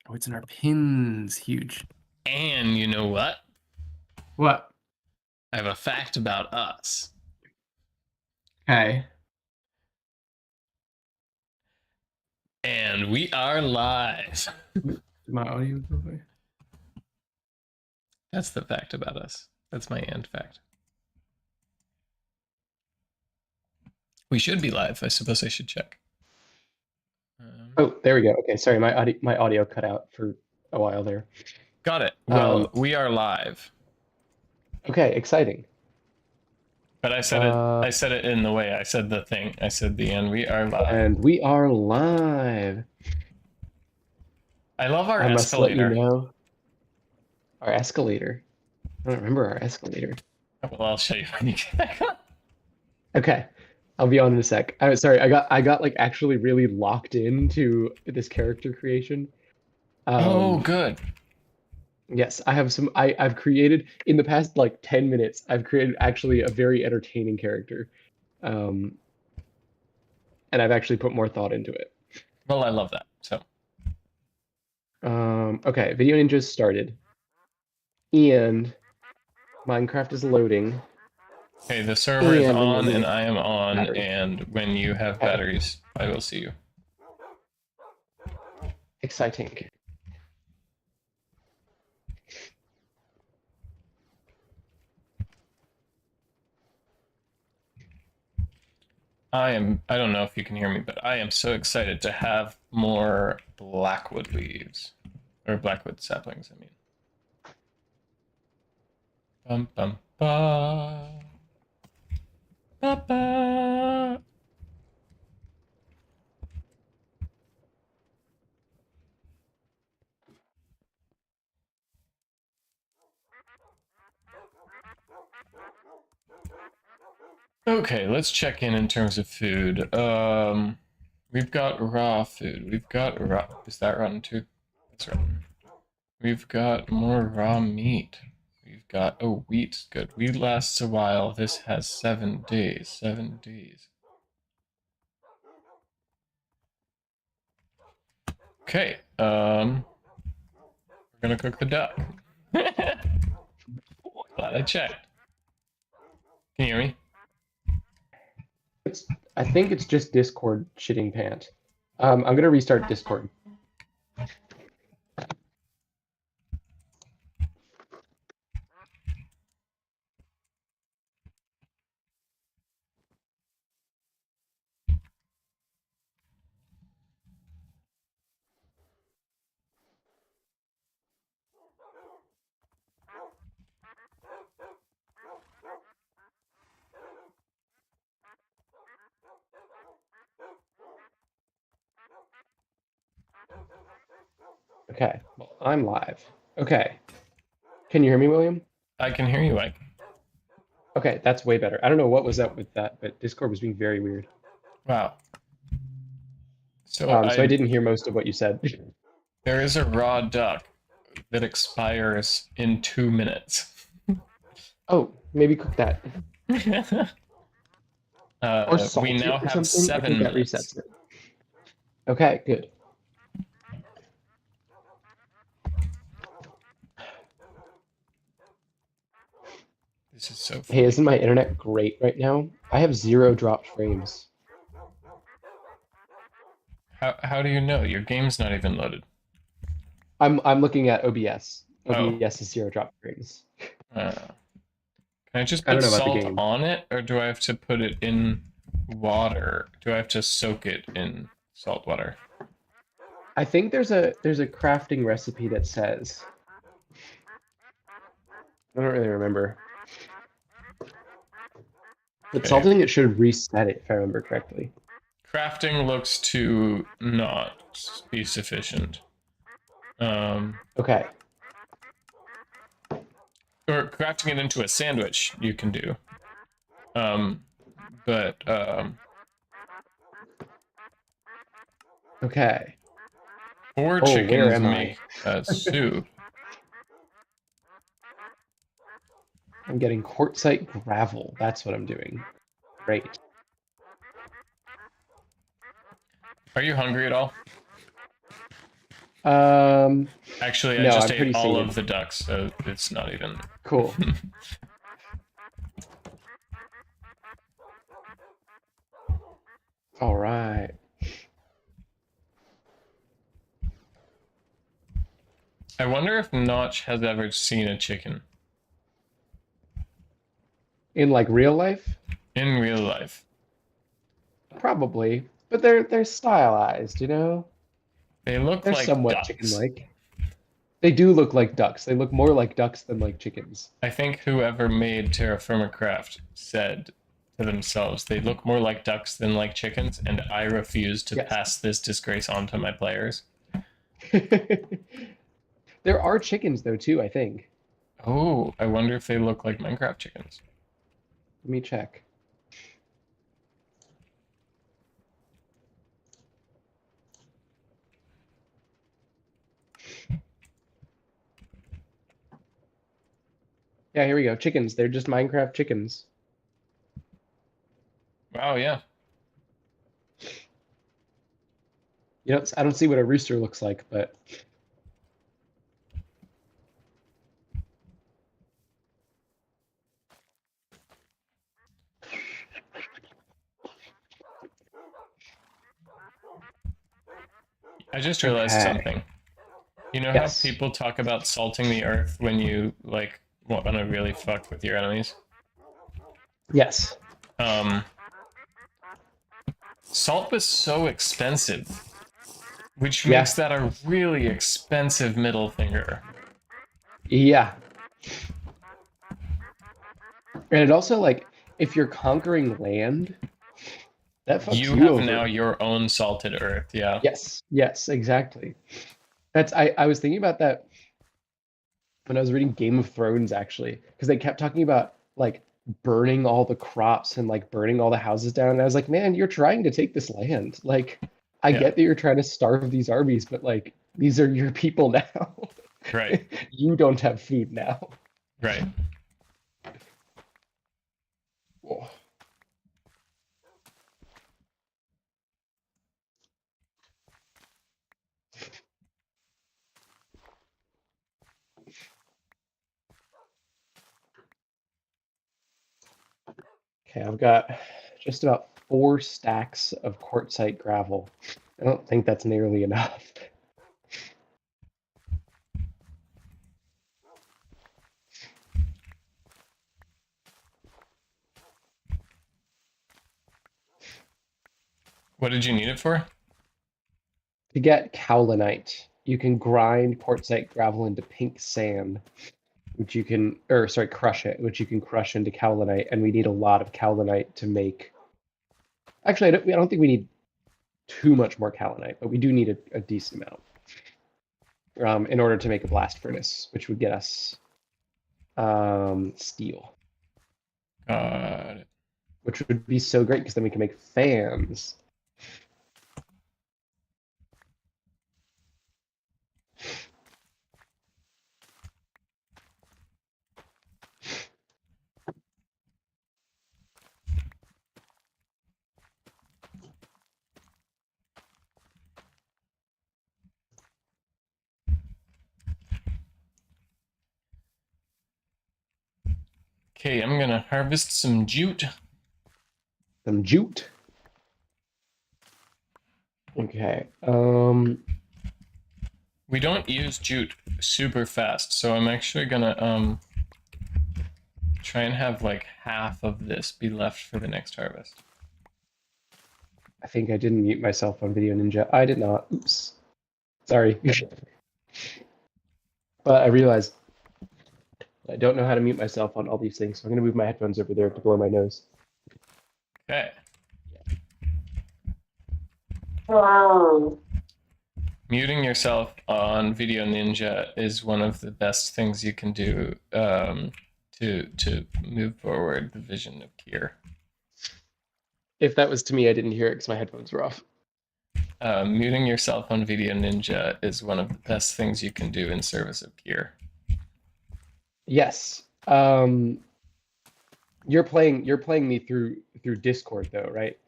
Oh, it's in our pins. Huge. And you know what? What? I have a fact about us. Okay. And we are live. Did my audio go away? That's the fact about us. That's my end fact. We should be live. I suppose I should check. Oh, there we go. Okay, sorry, my audio cut out for a while there. Got it. Well, we are live. Okay, exciting. But I said it. I said it in the way. I said the thing. I said the end. We are live. And we are live. I love our I must escalator. let you know. Our escalator. I don't remember our escalator. Well, I'll show you when you get back on. Okay, I'll be on in a sec. Sorry, I got like actually really locked into this character creation. Oh, good. Yes, I have some. I've created in the past like 10 minutes. I've created actually a very entertaining character, and I've actually put more thought into it. Well, I love that. So. Okay, Video Ninja's started, and Minecraft is loading. Okay, the server is on and I am on, battery. and when you have Okay. batteries, I will see you. Exciting. I don't know if you can hear me, but I am so excited to have more blackwood leaves. Or blackwood saplings, I mean. Bum bum ba. Ba ba. Okay, let's check in terms of food. We've got raw food. We've got raw. Is that rotten too? That's rotten. We've got more raw meat. We've got, oh, wheat's good. Wheat lasts a while. This has 7 days. 7 days. Okay, we're gonna cook the duck. Glad I checked. Can you hear me? I think it's just Discord shitting pant. I'm gonna restart Discord. Okay, well, I'm live. Okay. Can you hear me, William? I can hear you, Ike. Okay, that's way better. I don't know what was up with that, but Discord was being very weird. Wow. So, So I didn't hear most of what you said. There is a raw duck that expires in 2 minutes. Oh, maybe cook that. Or salt we now it or have something. 7 I think that minutes. resets it. Okay, good. This is so funny. Hey, isn't my internet great right now? I have 0 dropped frames. How do you know? Your game's not even loaded. I'm looking at OBS. Oh. OBS is 0 dropped frames. Can I just put salt on it, or do I have to put it in water? Do I have to soak it in salt water? I think there's a crafting recipe that says. I don't really remember. But salting it should reset it, if I remember correctly. Crafting looks to not be sufficient. Okay. Or crafting it into a sandwich you can do. Okay. 4 chickens make a soup. I'm getting quartzite gravel. That's what I'm doing. Great. Are you hungry at all? Um, Actually, I no, just I'm ate pretty all of sated. the ducks, so it's not even. Cool. All right. I wonder if Notch has ever seen a chicken In like real life, in real life. probably, but they're stylized, you know? They look They're like somewhat ducks. chicken-like. They do look like ducks. They look more like ducks than like chickens. I think whoever made TerraFirmaCraft said to themselves, they look more like ducks than like chickens, and I refuse to Yes. pass this disgrace on to my players. There are chickens though too, I think. Oh, I wonder if they look like Minecraft chickens. Let me check. Yeah, here we go. Chickens. They're just Minecraft chickens. Wow, yeah. You know, I don't see what a rooster looks like, but I just realized okay. something. You know how Yes. people talk about salting the earth when you like want to really fuck with your enemies? Yes. Um, Salt was so expensive, which makes Yeah. that a really expensive middle finger. Yeah. And it also like if you're conquering land, that fucks You you have now over. your own salted earth, yeah. Yes. Yes, exactly. I was thinking about that when I was reading Game of Thrones actually, because they kept talking about like burning all the crops and like burning all the houses down. And I was like, man, you're trying to take this land. Like, I Yeah, get that you're trying to starve these armies, but like these are your people now. right, You don't have food now. right. Oh, okay, I've got just about 4 stacks of quartzite gravel. I don't think that's nearly enough. What did you need it for? To get cowlinite, you can grind quartzite gravel into pink sand, which you can, or sorry, crush it, which you can crush into cowlinite, and we need a lot of cowlinite to make. Actually, I don't think we need too much more cowlinite, but we do need a decent amount in order to make a blast furnace, which would get us steel, Got it. which would be so great because then we can make fans. Okay, I'm gonna harvest some jute. Some jute. Okay. We don't use jute super fast, so I'm actually gonna try and have like half of this be left for the next harvest. I think I didn't mute myself on Video Ninja. I did not. Oops. Sorry. But I realized I don't know how to mute myself on all these things, so I'm gonna move my headphones over there to blow my nose. Okay. Wow. Muting yourself on Video Ninja is one of the best things you can do to move forward the vision of Kier. If that was to me, I didn't hear it because my headphones were off. Muting yourself on Video Ninja is one of the best things you can do in service of Kier. Yes. You're playing me through Discord though, right?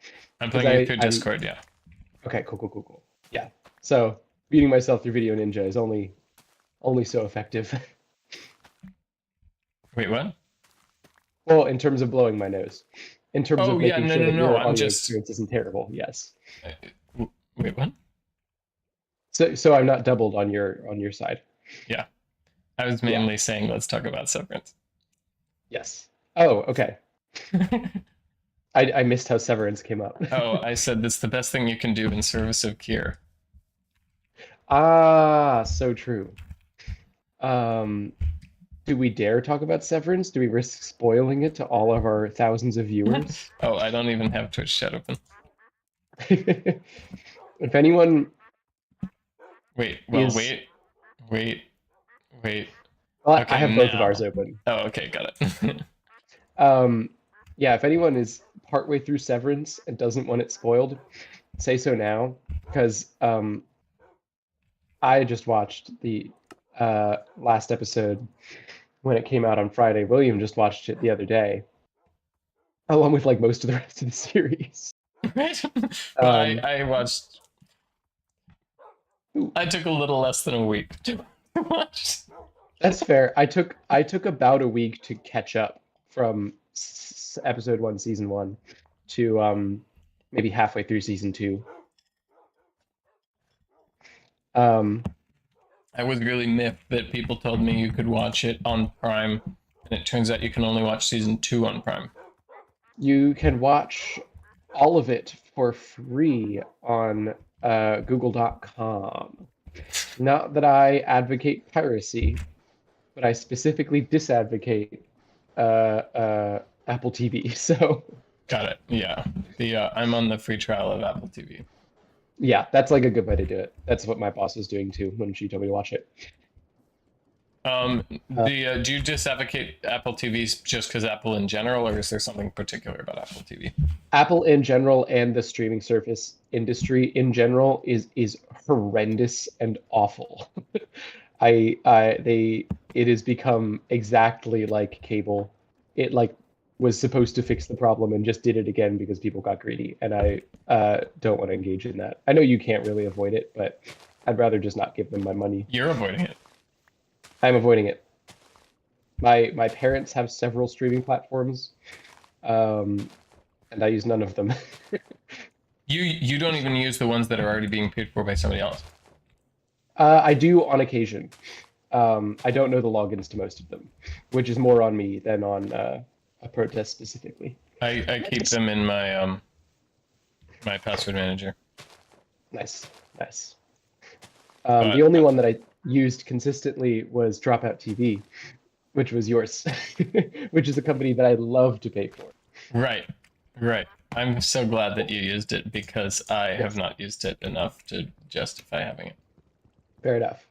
I'm Because playing you through I'm Discord, yeah. okay, cool. Yeah. So beating myself through Video Ninja is only so effective. Wait, what? Well, in terms of blowing my nose, in terms Oh of yeah, making no, sure no, that no. your I'm audio just. experience isn't terrible. Yes. Wait, what? So I'm not doubled on your side. Yeah, I was Yeah. mainly saying let's talk about Severance. Yes. Oh, okay. I missed how Severance came up. Oh, I said that's the best thing you can do in service of Kier. Ah, so true. Um, do we dare talk about Severance? Do we risk spoiling it to all of our thousands of viewers? Oh, I don't even have Twitch chat open. If anyone Wait, well, is, wait. well, I Okay, have both of now. ours open. Oh, okay, got it. Um, yeah, if anyone is partway through Severance and doesn't want it spoiled, say so now, because I just watched the last episode when it came out on Friday. William just watched it the other day, along with like most of the rest of the series. Right? Well, Um, I watched. ooh, I took a little less than a week to watch. that's fair. I took about a week to catch up from episode 1, season 1, to maybe halfway through season 2. Um, I was really miffed that people told me you could watch it on Prime, and it turns out you can only watch season 2 on Prime. you can watch all of it for free on Google.com. Not that I advocate piracy, but I specifically disadvocate Apple TV. So Got it. Yeah. The I'm on the free trial of Apple TV. yeah, that's like a good way to do it. That's what my boss was doing too when she told me to watch it. Do you just advocate Apple TVs just because Apple in general, or is there something particular about Apple TV? Apple in general and the streaming service industry in general is horrendous and awful. It has become exactly like cable. It like was supposed to fix the problem and just did it again because people got greedy, and I don't want to engage in that. I know you can't really avoid it, but I'd rather just not give them my money. You're avoiding it. I'm avoiding it. My parents have several streaming platforms, and I use none of them. You don't even use the ones that are already being paid for by somebody else. I do on occasion. I don't know the logins to most of them, which is more on me than on a protest specifically. I keep them in my my password manager. Nice, nice. But The only one that I used consistently was Dropout TV, which was yours, which is a company that I love to pay for. right. I'm so glad that you used it because I Yes. have not used it enough to justify having it. Fair enough.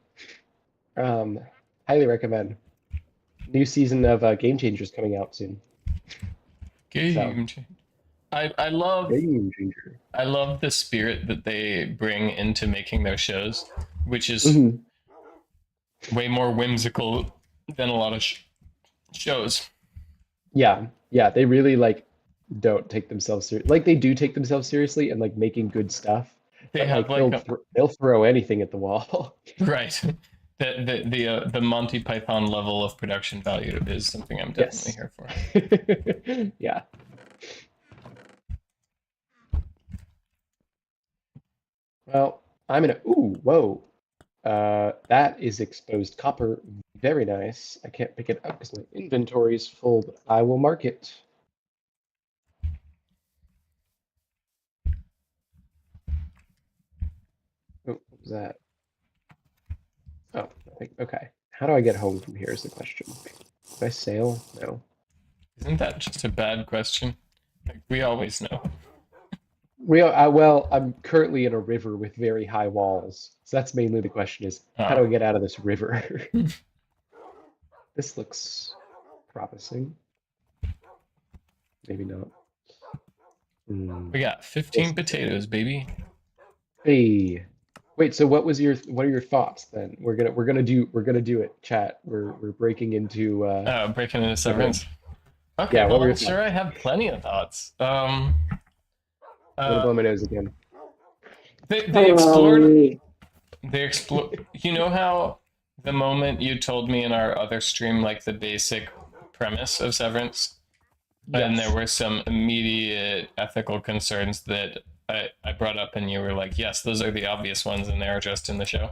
Highly recommend. New season of Game Changers coming out soon. Game changer. I love Game Changer. I love the spirit that they bring into making their shows, which is Mhm. way more whimsical than a lot of shows. Yeah, they really like don't take themselves seriously. Like they do take themselves seriously and like making good stuff. They But have like they'll throw anything at the wall. right. The Monty Python level of production value is something I'm definitely Yes. here for. Yeah. Well, I'm gonna. Ooh, whoa. That is exposed copper. Very nice. I can't pick it up because my inventory is full, but I will mark it. Oh, what was that? Oh, nothing. Okay. How do I get home from here is the question. Did I sail? No. Isn't that just a bad question? Like, we always know. Well, I'm currently in a river with very high walls. So that's mainly the question is, how do I get out of this river? This looks promising. Maybe not. We got 15 potatoes, baby. Hey. Wait, so what are your thoughts then? We're gonna do it, chat. We're breaking into Breaking into Severance. Okay, yeah, what well, were your I'm sure I have plenty of thoughts. I'm gonna blow my nose again. They explored They explore. You know how the moment you told me in our other stream, like the basic premise of Severance, and there Yes. were some immediate ethical concerns that I brought up, and you were like, yes, those are the obvious ones, and they're addressed in the show.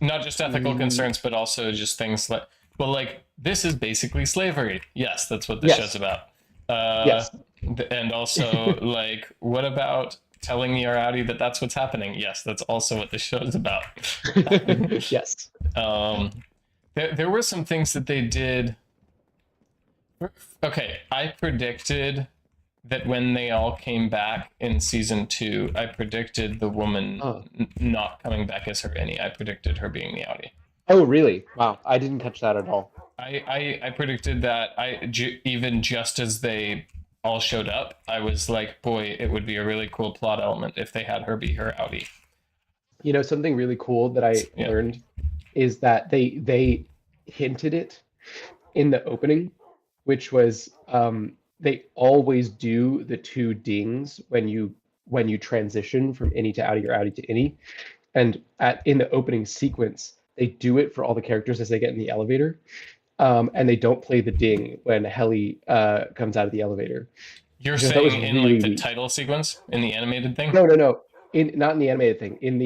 Not just ethical Mm, concerns, but also just things like, well, like, this is basically slavery. Yes, that's what the show's yes. about. Uh, Yes. and also, like, what about telling your Audi that that's what's happening? Yes, that's also what the show's about. Yes. um, there were some things that they did. Okay, I predicted that when they all came back in season 2, I predicted the woman Oh. not coming back as her any. I predicted her being the Audi. Oh, really? Wow. I didn't catch that at all. I predicted that even just as they all showed up, I was like, boy, it would be a really cool plot element if they had her be her Audi. You know, something really cool that I Yeah, learned is that they hinted it in the opening, which was they always do the two dings when you transition from any to outie or outie to any. And in the opening sequence, they do it for all the characters as they get in the elevator. And they don't play the ding when Helly comes out of the elevator, you're which I thought was saying in like really the neat. title sequence in the animated thing. No, no, no. In not in the animated thing. In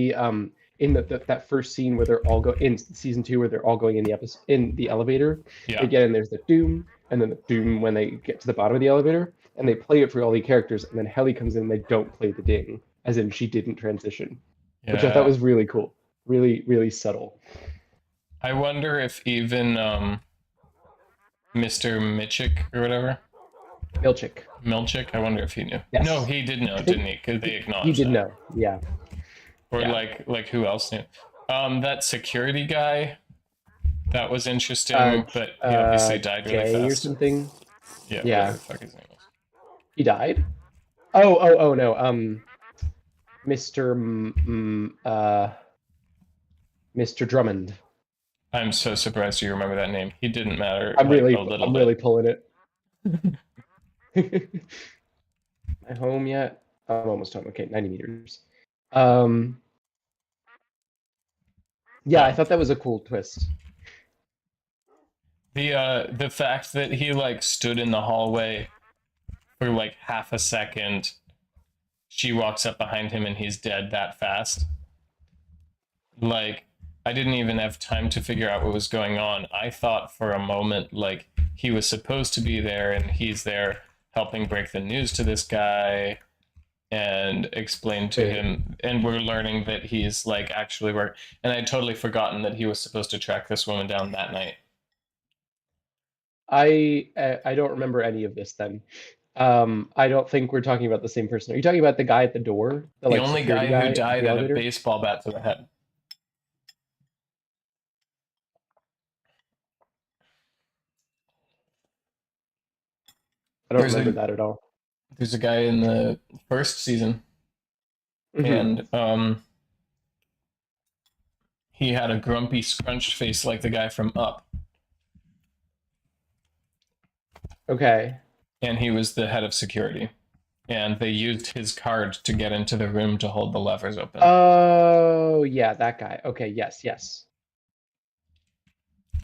that first scene where they're all go in season 2 where they're all going in the episode in the elevator. They Yeah, get in. There's the doom, and then the doom when they get to the bottom of the elevator, and they play it for all the characters. And then Helly comes in. and They don't play the ding, as in she didn't transition, which I thought yeah. was really cool. Really, really subtle. I wonder if even Mr. Mitchick or whatever, Milchick. Milchick, I wonder if he knew. No, Yes, he did know, I think didn't he? Because they he acknowledged did that. know. Yeah, Or yeah. like who else knew? That security guy, that was Uh, interesting, but he obviously died really Jay or fast. something. Yeah, whatever Yeah, the fuck his name was. he died. Oh no. Mr. Mr. Drummond. I'm so surprised you remember that name. He didn't matter like a little I'm bit. really pulling it. Am I home yet? I'm almost home. Okay, 90 meters. Um, yeah, I Oh, thought that was a cool twist. the fact that he like stood in the hallway for like half a second, she walks up behind him and he's dead that fast. Like, I didn't even have time to figure out what was going on. I thought for a moment like he was supposed to be there and he's there helping break the news to this guy and explain to Wait, him, and we're learning that he's like actually work, and I'd totally forgotten that he was supposed to track this woman down that night. I don't remember any of this then. I don't think we're talking about the same person. Are you talking about the guy at the door, the The like only security guy who guy at died the had a elevator? baseball bat to the head. I don't There's remember a that at all. there's a guy in the first season, Hmm. and he had a grumpy, scrunched face like the guy from Up, Okay. and he was the head of security. And they used his card to get into the room to hold the levers open. Oh, yeah, that guy. Okay, yes, yes.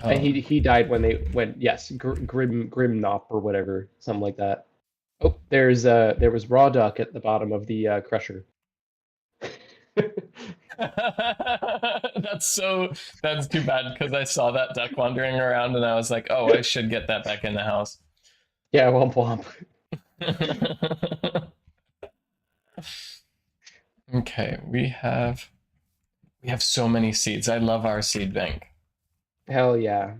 And Um, he died when they went yes, Grimnop or whatever, something like that. Oh, there was raw duck at the bottom of the crusher. that's so that's too bad because I saw that duck wandering around and I was like, oh, I should get that back in the house. Yeah, womp womp. Okay, we have so many seeds. I love our seed bank. Hell yeah.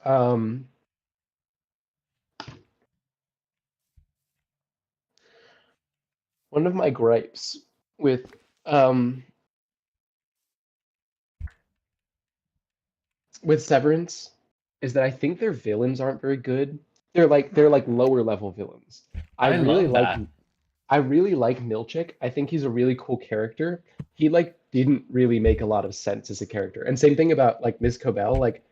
Um, one of my gripes with um with Severance is that I think their villains aren't very good. They're like lower level villains. I I really love like that. I really like Milchick. I think he's a really cool character. He like didn't really make a lot of sense as a character. And same thing about like Ms. Cobell. Like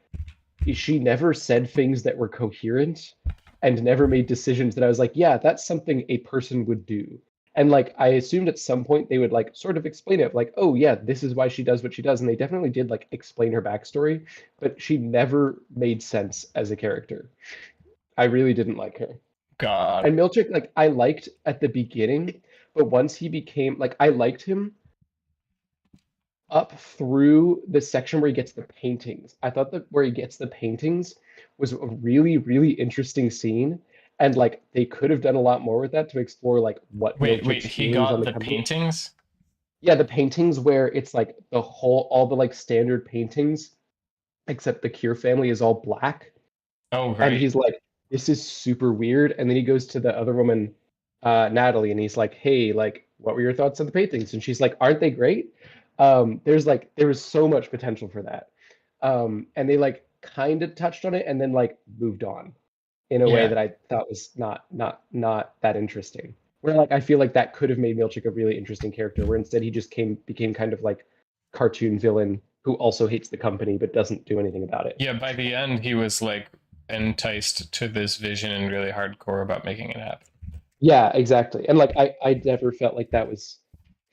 she never said things that were coherent and never made decisions that I was like, yeah, that's something a person would do. And like I assumed at some point they would like sort of explain it, like, oh yeah, this is why she does what she does, and they definitely did like explain her backstory, but she never made sense as a character. I really didn't like her. God. And Milchick, like I liked at the beginning, but once he became like I liked him up through the section where he gets the paintings. I thought that where he gets the paintings was a really, really interesting scene. And like they could have done a lot more with that to explore like what Wait, Milchick's he feelings on got the the company. paintings? Yeah, the paintings where it's like the whole all the like standard paintings, except the Cure family is all black. Oh, And right. he's like, this is super weird. And then he goes to the other woman, Natalie, and he's like, hey, like, what were your thoughts on the paintings? And she's like, aren't they great? There was so much potential for that. And they like kind of touched on it and then like moved on in a way Yeah. that I thought was not that interesting. Where like I feel like that could have made Milchick a really interesting character, where instead he just became kind of like cartoon villain who also hates the company but doesn't do anything about it. Yeah, by the end, he was like enticed to this vision and really hardcore about making it happen. Yeah, exactly. And like I never felt like that was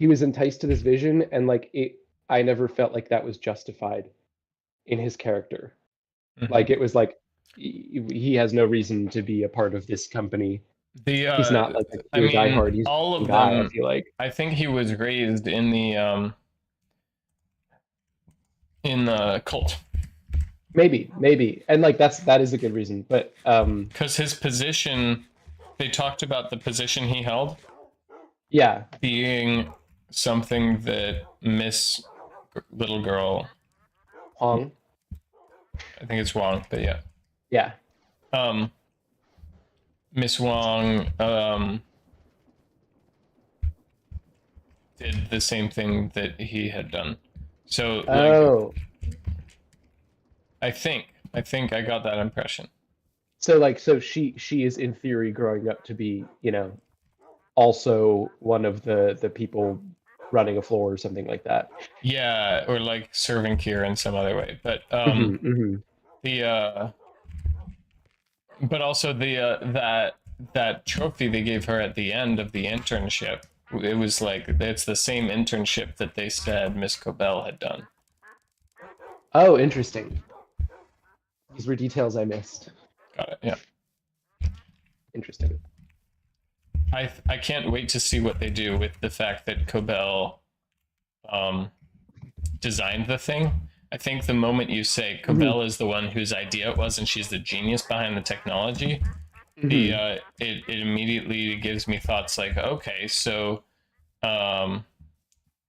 he was enticed to this vision and like it I never felt like that was justified in his character. Mm-hmm. Like it was like he has no reason to be a part of this company. The He's not like a I pure mean, diehard. He's all a of guy, I them. feel like. I think he was raised in the cult Maybe. And like that is a good reason. But because his position. They talked about the position he held yeah. being something that Miss Little Girl, Hong. I think it's Wong, but yeah, Yeah. um, Miss Wong did the same thing that he had done. So like, Oh. I think I got that impression. So like so she is in theory growing up to be, also one of the people running a floor or something like that. Yeah, or like serving cure in some other way, but Hmm. the but also the that trophy they gave her at the end of the internship, it was like it's the same internship that they said Miss Cobell had done. Oh, interesting. These were details I missed. Got it. Yeah. Interesting. I can't wait to see what they do with the fact that Cobell um designed the thing. I think the moment you say Hmm. Cobell is the one whose idea it was and she's the genius behind the technology, the Hmm. it immediately gives me thoughts like, okay, so um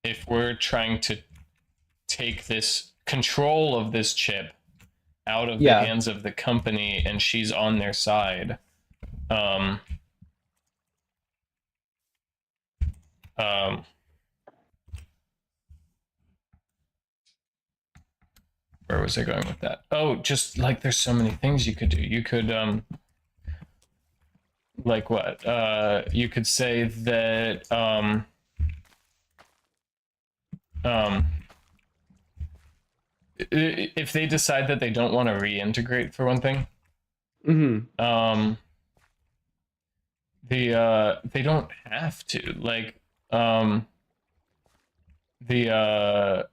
if we're trying to take this control of this chip out of the Yeah. hands of the company and she's on their side, um um where was I going with that? Oh, just like there's so many things you could do. You could like what? You could say that um if they decide that they don't want to reintegrate for one thing, Hmm. um they don't have to. Like the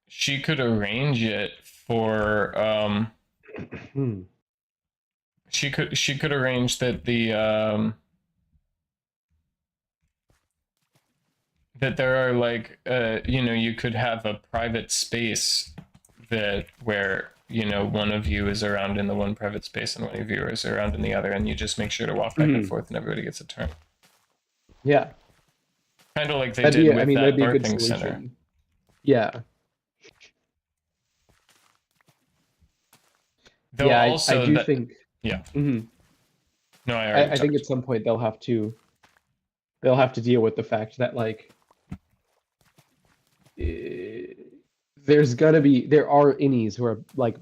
she could arrange it for she could arrange that the that there are like you could have a private space that where one of you is around in the one private space and one of you is around in the other, and you just make sure to walk back and Hmm. forth and everybody gets a turn, Yeah. kind of like they That'd did be, I with mean, that'd that be a good birthing center. solution. Yeah. Though Yeah, I also do that, think, yeah, mhm. no, I already I think at talked. some point they'll have to deal with the fact that like eh, there are innies who are like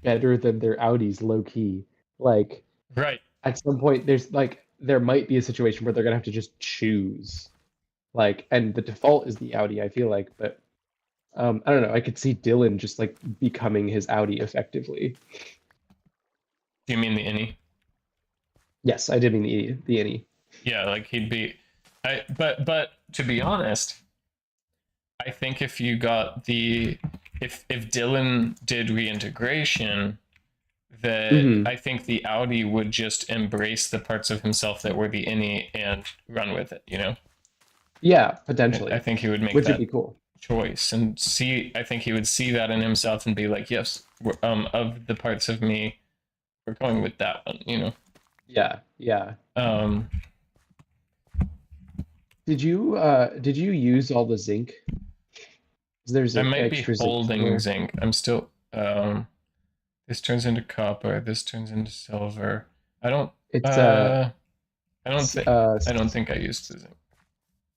better than their outies low key. Like Right. at some point there might be a situation where they're gonna have to just choose. Like and the default is the Audi, I feel like, but I don't know, I could see Dylan just like becoming his Audi effectively. Do you mean the innie? Yes, I did mean the innie. Yeah, like he'd be. But to be honest, I think if you got the if Dylan did reintegration, that Hmm. I think the Audi would just embrace the parts of himself that were the innie and run with it, you know? Yeah, I potentially, think he would make which would that be cool. choice and see, I think he would see that in himself and be like, yes, of the parts of me, we're going with that one, you know? Yeah, yeah. Um, Did you use all the zinc? 'Cause there's I an might be extra zinc holding somewhere. zinc. I'm still, this turns into copper, this turns into silver. I don't, It's uh, I don't s- think, uh I don't s- think I used the zinc.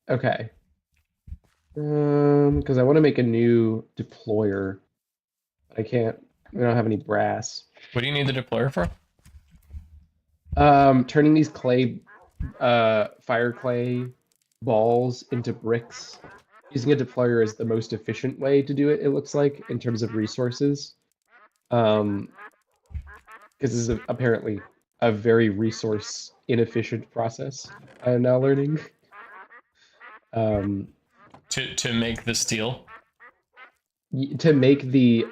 okay. Because I want to make a new deployer. I can't. We don't have any brass. What do you need the deployer for? Turning these fire clay balls into bricks. Using a deployer is the most efficient way to do it, it looks like, in terms of resources. Um, because this is apparently a very resource inefficient process I'm now learning. Um, To make the steel? to make the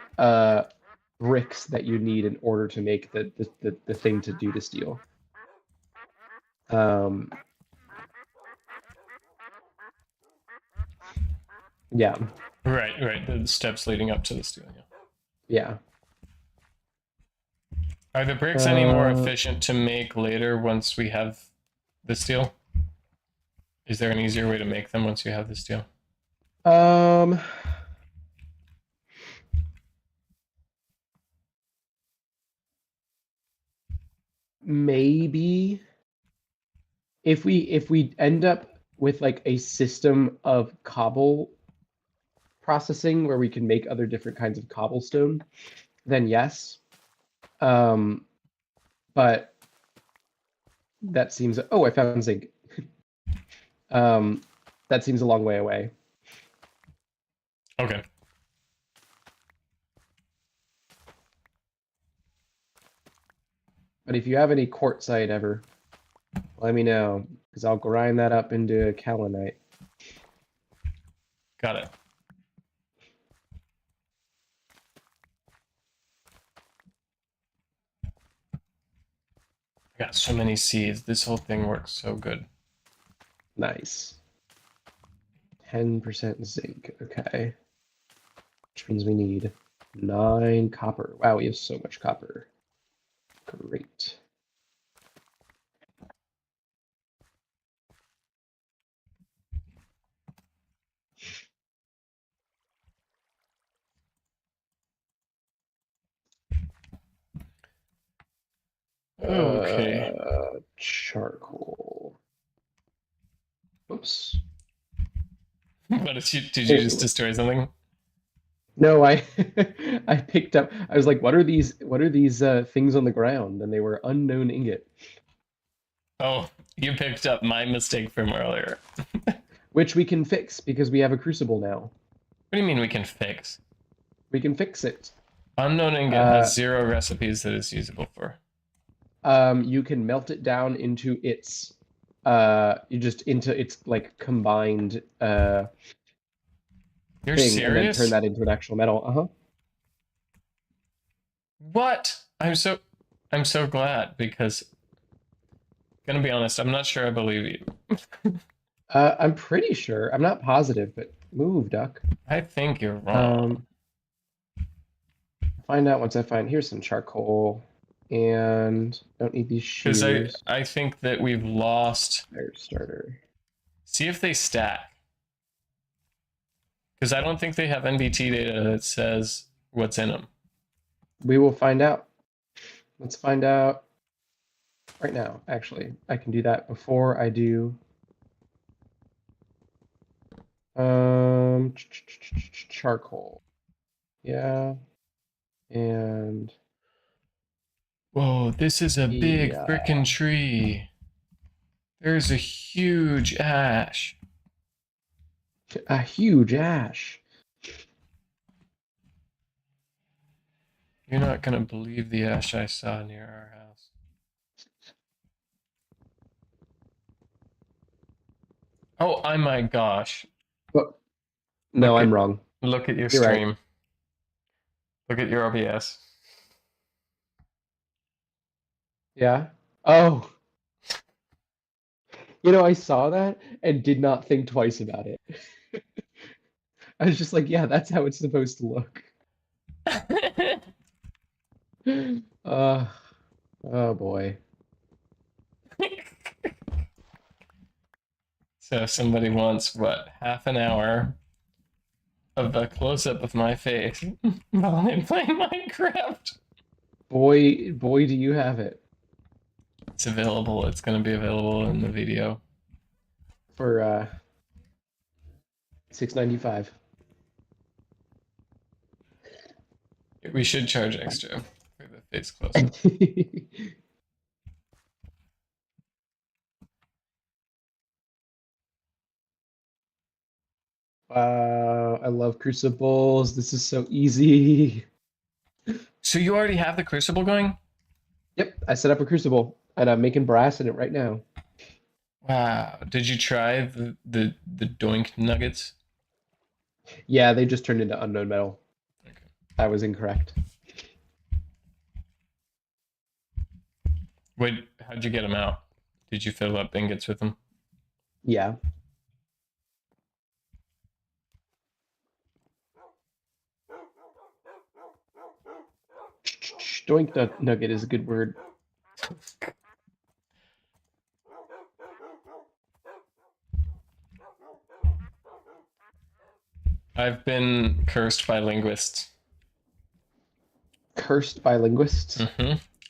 bricks that you need in order to make the thing to do the steel. Um, yeah, Right, the steps leading up to the steel, yeah. yeah. Are the bricks any more Uh, efficient to make later once we have the steel? Is there an easier way to make them once you have the steel? um, maybe if we end up with like a system of cobble processing where we can make other different kinds of cobblestone, then yes. Um, but that seems, oh, I found zinc. Um, that seems a long way away. Okay. But if you have any quartzite ever, let me know, because I'll grind that up into kaolinite. Got it. I got so many seeds. This whole thing works so good. Nice. 10% zinc. Okay. Which means we need 9 copper. Wow, we have so much copper. Great. Okay. Charcoal. Oops. What did you just Oh, destroy something? no, I I picked up. I was like, what are these things on the ground? And they were unknown ingot, Oh, you picked up my mistake from earlier. which we can fix because we have a crucible now. What do you mean we can fix? We can fix it. Unknown ingot Uh, has 0 recipes that it's usable for. you can melt it down into its you just into its like combined You're thing and then turn serious? that into an actual metal. Uh-huh. What? I'm so glad because gonna be honest, I'm not sure I believe you. I'm pretty sure. I'm not positive, but move, duck. I think you're wrong. Um, find out once I find. Here's some charcoal, and don't need these Because I shears. I think that we've lost. Fire starter. See if they stack. Because I don't think they have NBT data that says what's in them. We will find out. Let's find out right now. Actually, I can do that before I do. Charcoal. Yeah, and Whoa, this is a big yeah. frickin' tree. There's a huge ash. A huge ash. You're not gonna believe the ash I saw near our house. Oh, my gosh. Oh, no, Look I'm at wrong. look at your You're right. stream. Look at your OBS. Yeah. Oh, I saw that and did not think twice about it. I was just like, yeah, that's how it's supposed to look. Uh, oh boy. So if somebody wants what, half an hour of a close up of my face while I'm playing Minecraft. Boy, do you have it It's available. It's going to be available in the video. for 6.95. We should charge extra for the face close up. Wow, I love crucibles. This is so easy. So you already have the crucible going? Yep, I set up a crucible and I'm making brass in it right now. Wow. Did you try the doink nuggets? Yeah, they just turned into unknown metal. Okay. I was incorrect. Wait, how'd you get them out? Did you fill up ingots with them? Yeah. Doink nugget is a good word. I've been cursed by linguists. Cursed by linguists.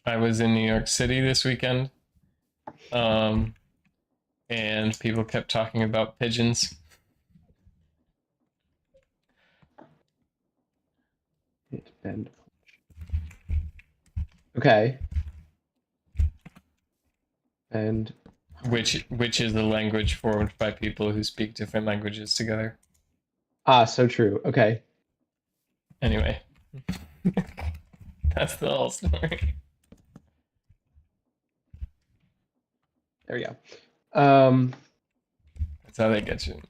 I was in New York City this weekend, and people kept talking about pigeons. Okay. And Which is a language formed by people who speak different languages together. so true. Okay. Anyway, that's the whole story. There we go. That's how they get you.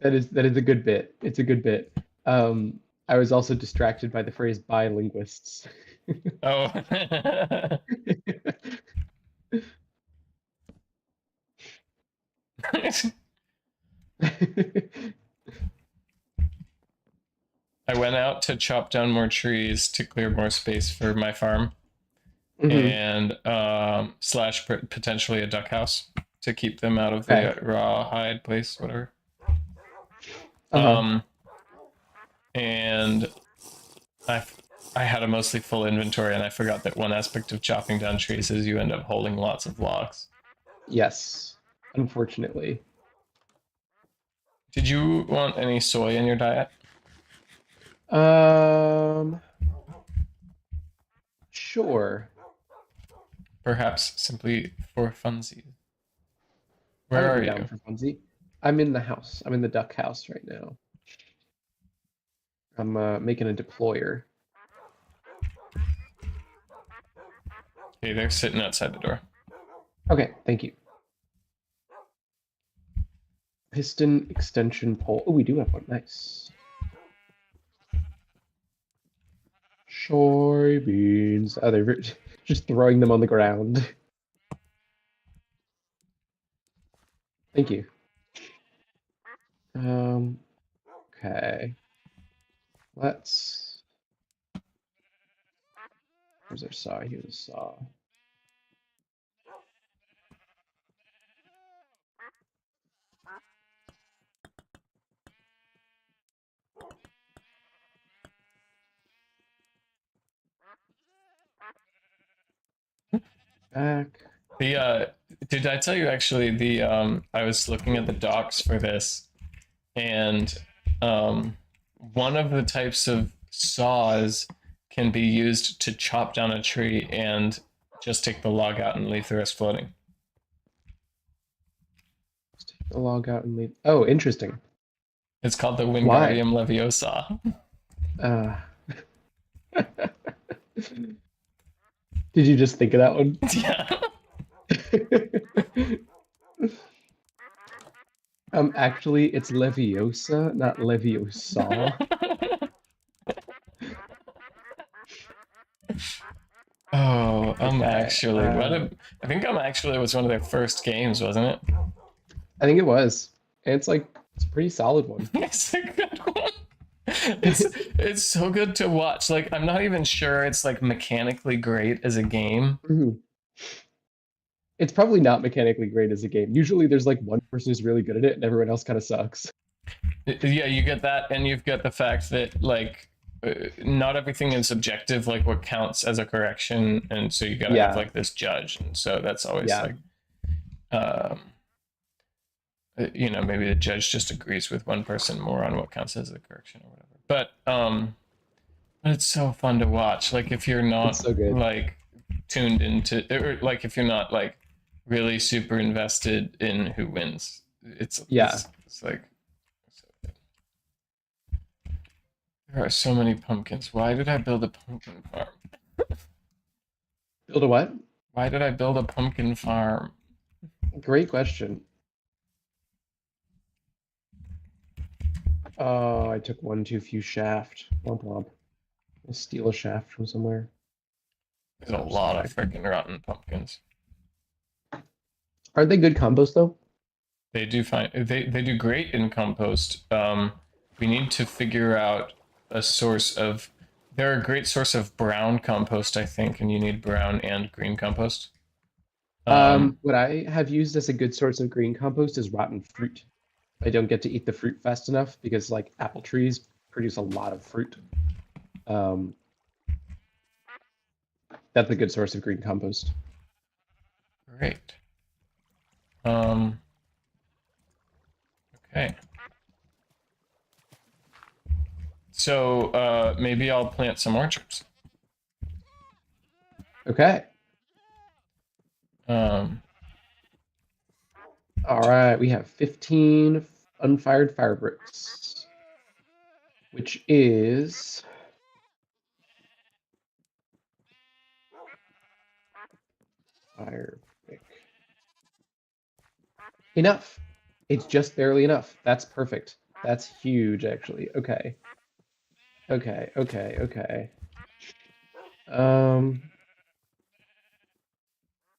That is a good bit. It's a good bit. I was also distracted by the phrase bilinguists. Oh. I went out to chop down more trees to clear more space for my farm, and slash potentially a duck house to keep them out of the raw hide place, whatever. And I had a mostly full inventory, and I forgot that one aspect of chopping down trees is you end up holding lots of logs. Yes, unfortunately. Did you want any soy in your diet? Sure. Perhaps simply for funsies. Where are you? Down for funsie. I'm in the house. I'm in the duck house right now. I'm making a deployer. Okay, they're sitting outside the door. Okay, thank you. Piston extension pole. Oh, we do have one. Nice. Soybeans. Oh, they're just throwing them on the ground. Thank you. Okay. Let's. Where's our saw? Here's a saw. Back. Did I tell you actually I was looking at the docs for this, and one of the types of saws can be used to chop down a tree and just take the log out and leave the rest floating. Just take the log out and leave. Oh, interesting. It's called the Wingardium Leviosa. Did you just think of that one? Yeah. Actually, it's Leviosa, not Leviosa. Oh, Okay. I think actually was one of their first games, wasn't it? I think it was. And it's a pretty solid one. It's a good one. It's so good to watch. Like I'm not even sure it's like mechanically great as a game. Mhm. It's probably not mechanically great as a game. Usually there's like one person who's really good at it and everyone else kind of sucks. Yeah, you get that, and you've got the fact that like not everything is objective, like what counts as a correction, and so you gotta have Yeah. like this judge, and so that's always Yeah. like, um, you know, maybe the judge just agrees with one person more on what counts as a correction or whatever. But it's so fun to watch. Like if you're It's not so good. like tuned into, or like if you're not like really super invested in who wins, Yeah. it's like there are so many pumpkins. Why did I build a pumpkin farm? Build a what? Why did I build a pumpkin farm? Great question. Oh, I took one too few shaft. Womp womp. I'll steal a shaft from somewhere. There's a lot of freaking rotten pumpkins. Are they good combos though? They do fine. They do great in compost. We need to figure out a source of. They're a great source of brown compost, I think, and you need brown and green compost. What I have used as a good source of green compost is rotten fruit. I don't get to eat the fruit fast enough because like apple trees produce a lot of fruit. Um, that's a good source of green compost. Great. Okay. So maybe I'll plant some orchards. Okay. Um, All right, we have 15 unfired fire bricks, which is fire brick. Enough. It's just barely enough. That's perfect. That's huge, actually. Okay. Okay, okay, okay. Um,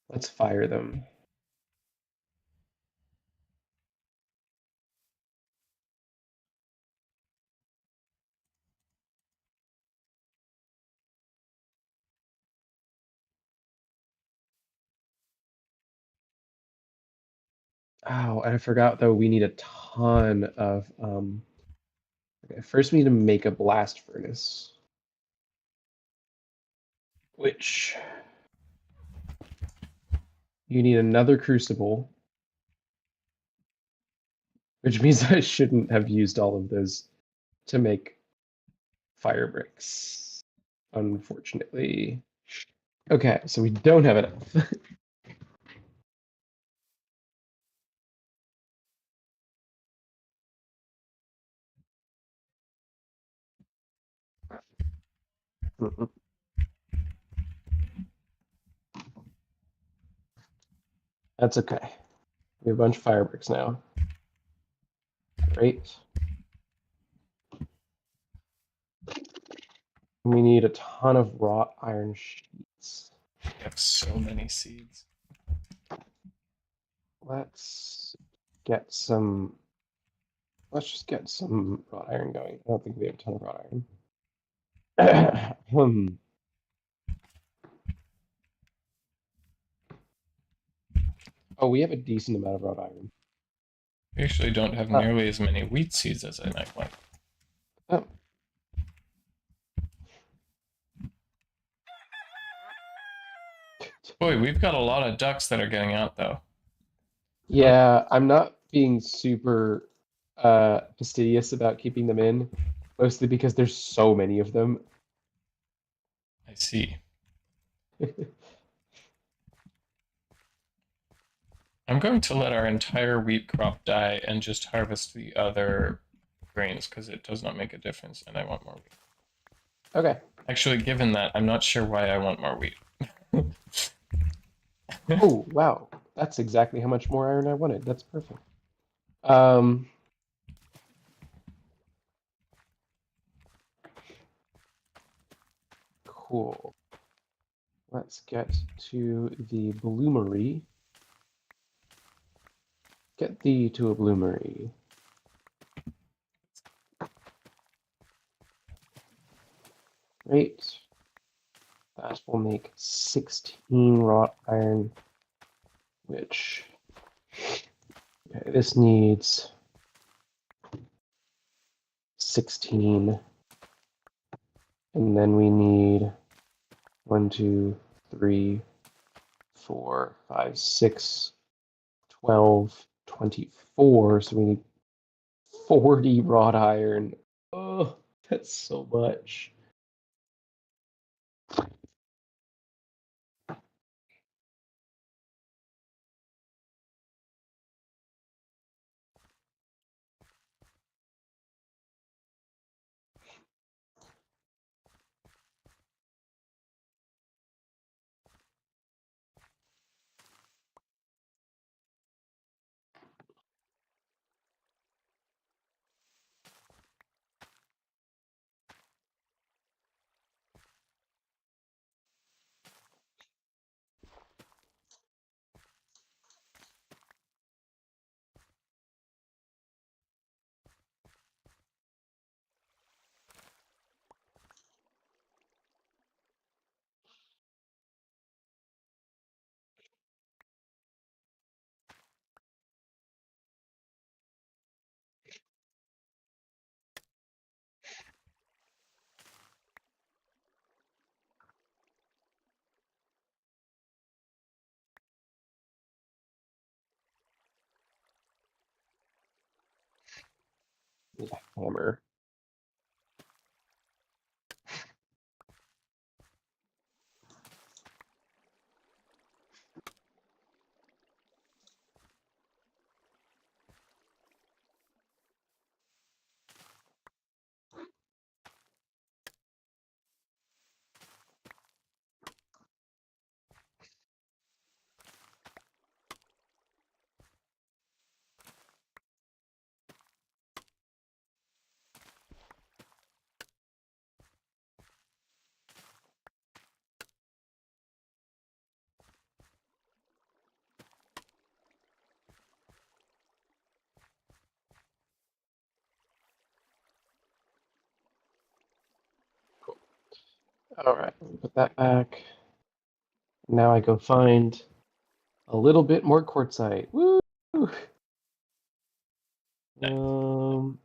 let's fire them. Oh, and I forgot though, we need a ton of okay, first we need to make a blast furnace. Which you need another crucible, which means I shouldn't have used all of those to make fire bricks, unfortunately. Okay, so we don't have enough. That's okay. We have a bunch of fire bricks now. Great. We need a ton of wrought iron sheets. we have so many seeds. Let's get some. Let's just get some wrought iron going. I don't think we have a ton of wrought iron. Oh, we have a decent amount of wrought iron. We actually don't have nearly as many wheat seeds as I might like. Oh. Boy, we've got a lot of ducks that are getting out though. Yeah, I'm not being super fastidious about keeping them in, mostly because there's so many of them. I see. I'm going to let our entire wheat crop die and just harvest the other grains because it does not make a difference and I want more wheat. Okay. Actually, given that, I'm not sure why I want more wheat. Oh, wow. That's exactly how much more iron I wanted. That's perfect. Um, cool. Let's get to the bloomery. Get thee to a bloomery. Great. That will make 16 wrought iron, which, okay, this needs 16. And then we need 1, 2, 3, 4, 5, 6, 12, 24. So we need 40 wrought iron. Oh, that's so much. Need a hammer. Cool. All right, put that back. Now I go find a little bit more quartzite. Woo! Um,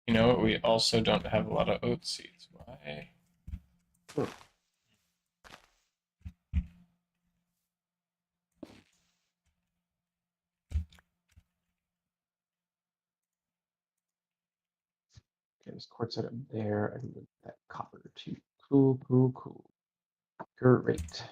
You know what? We also don't have a lot of oat seeds. Why? okay, there's quartzite up there. I can get that copper too. Cool, cool, cool. Great.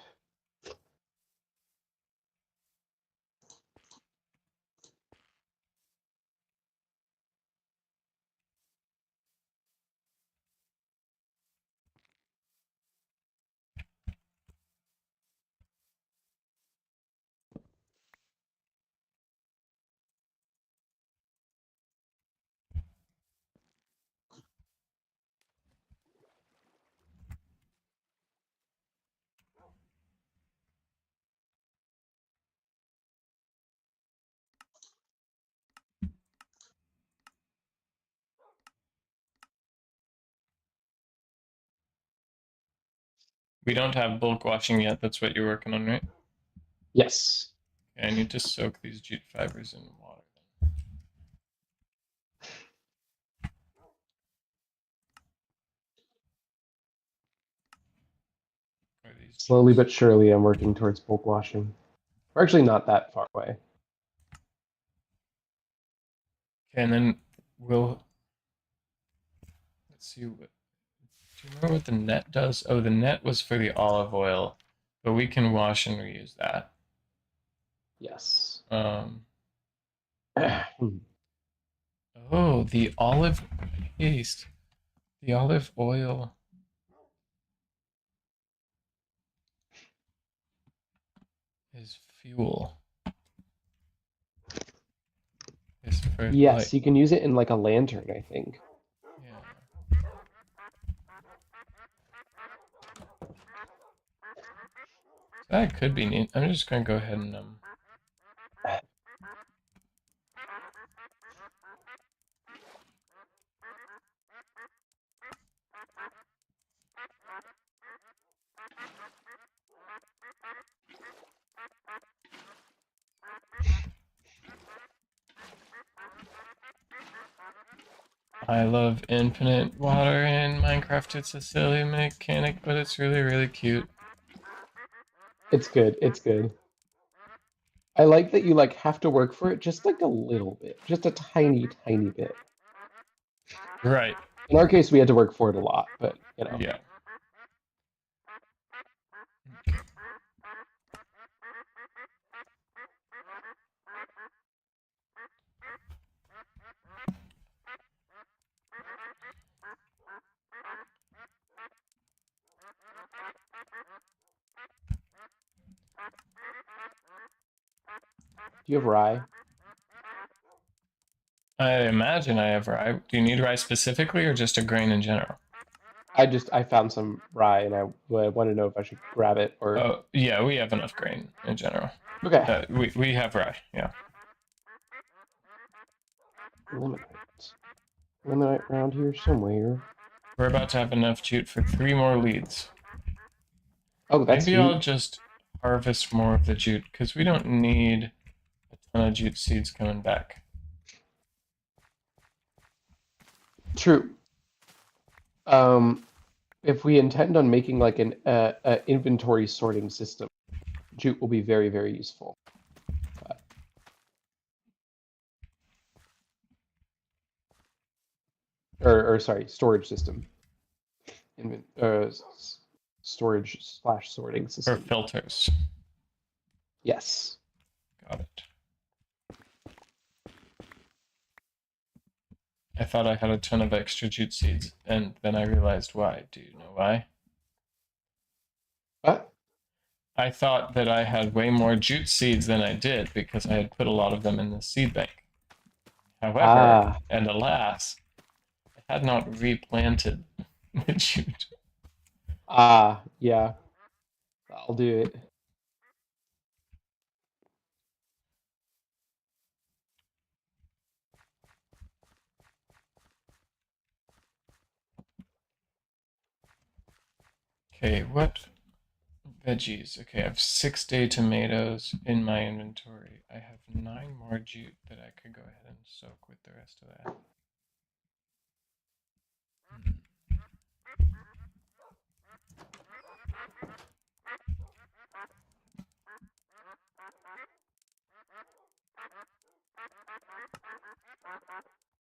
We don't have bulk washing yet. That's what you're working on, right? Yes. Okay, I need to soak these jute fibers in water. Or these Slowly jutes. but surely, I'm working towards bulk washing. We're actually not that far away. Okay, and then we'll let's see what. Do you remember what the net does? Oh, the net was for the olive oil, but we can wash and reuse that. Yes. Um, oh, the olive paste. The olive oil is fuel. Is for Yes, light. you can use it in like a lantern, I think. Yeah. That could be neat. I'm just gonna go ahead and I love infinite water in Minecraft. It's a silly mechanic, but it's really, really cute. It's good. It's good. I like that you like have to work for it just like a little bit, just a tiny, tiny bit. Right. In our case, we had to work for it a lot, but you know. Yeah. Do you have rye? I imagine I have rye. Do you need rye specifically or just a grain in general? I found some rye and I want to know if I should grab it or. Oh, yeah, we have enough grain in general. Okay. We have rye, yeah. Limonite. Limonite around here somewhere. We're about to have enough jute for 3 more leads. Oh, that's Maybe I'll huge. just harvest more of the jute because we don't need a ton of jute seeds coming back. True. If we intend on making like an inventory sorting system, jute will be very, very useful. Or sorry, storage system. Storage slash sorting For system. filters. Yes. Got it. I thought I had a ton of extra jute seeds, and then I realized why. Do you know why? What? I thought that I had way more jute seeds than I did because I had put a lot of them in the seed bank. However, Ah, and alas, I had not replanted the jute. yeah. I'll do it. Okay, what veggies? Okay, I have 6-day tomatoes in my inventory. I have 9 more jute that I could go ahead and soak with the rest of that.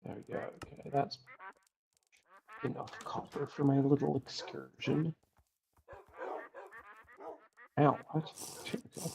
There we go. Okay, that's enough copper for my little excursion. Ow, what? There we go.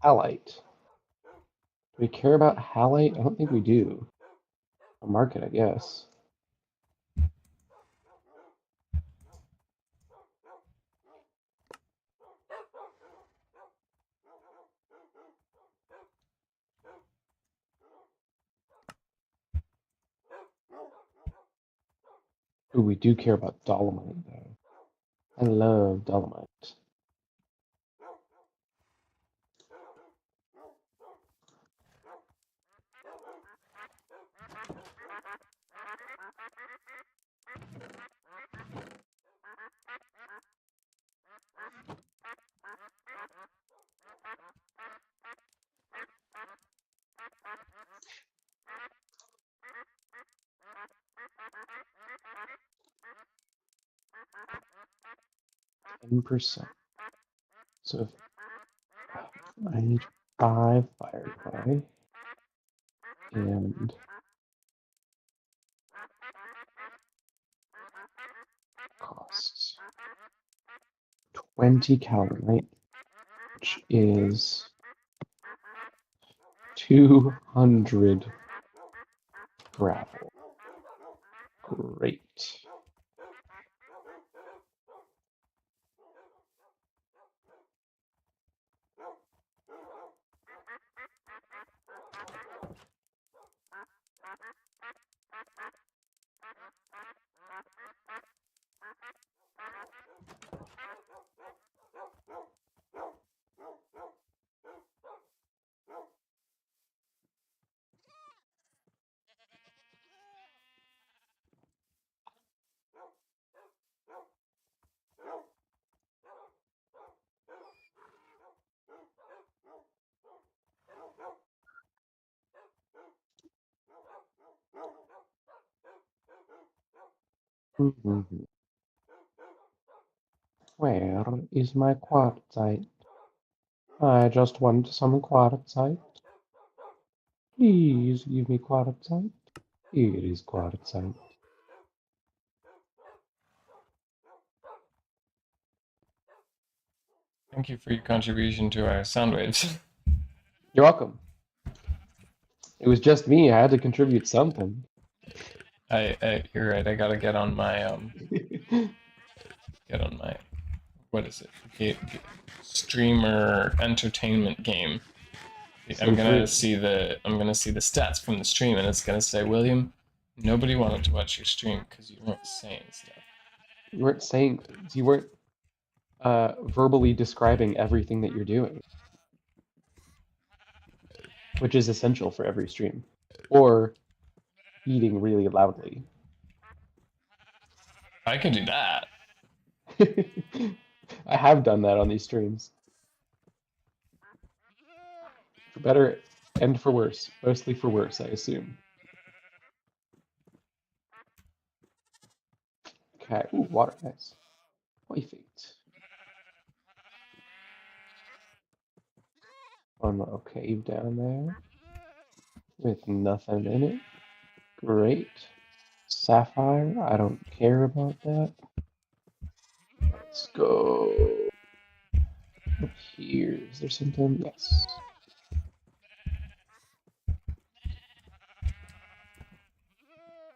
Halite. Do we care about halite? I don't think we do. A market, I guess. Ooh, we do care about dolomite, though. I love dolomite. 10%. So if I need 5 fire clay and costs 20 calorie, which is 200 gravel. Great. Where is my quartzite? I just want some quartzite. Please give me quartzite. Here is quartzite. Thank you for your contribution to our sound waves. You're welcome. It was just me. I had to contribute something. You're right. I gotta get on my what is it? Streamer entertainment game. I'm gonna see the stats from the stream, and it's gonna say, William, nobody wanted to watch your stream because you weren't saying stuff. You weren't saying things. You weren't verbally describing everything that you're doing, which is essential for every stream, or eating really loudly. I can do that. I have done that on these streams. For better and for worse. Mostly for worse, I assume. Okay, ooh, water, nice. Perfect. One little cave down there with nothing in it. Great. Sapphire, I don't care about that. Let's go up here. Is there something? Yes.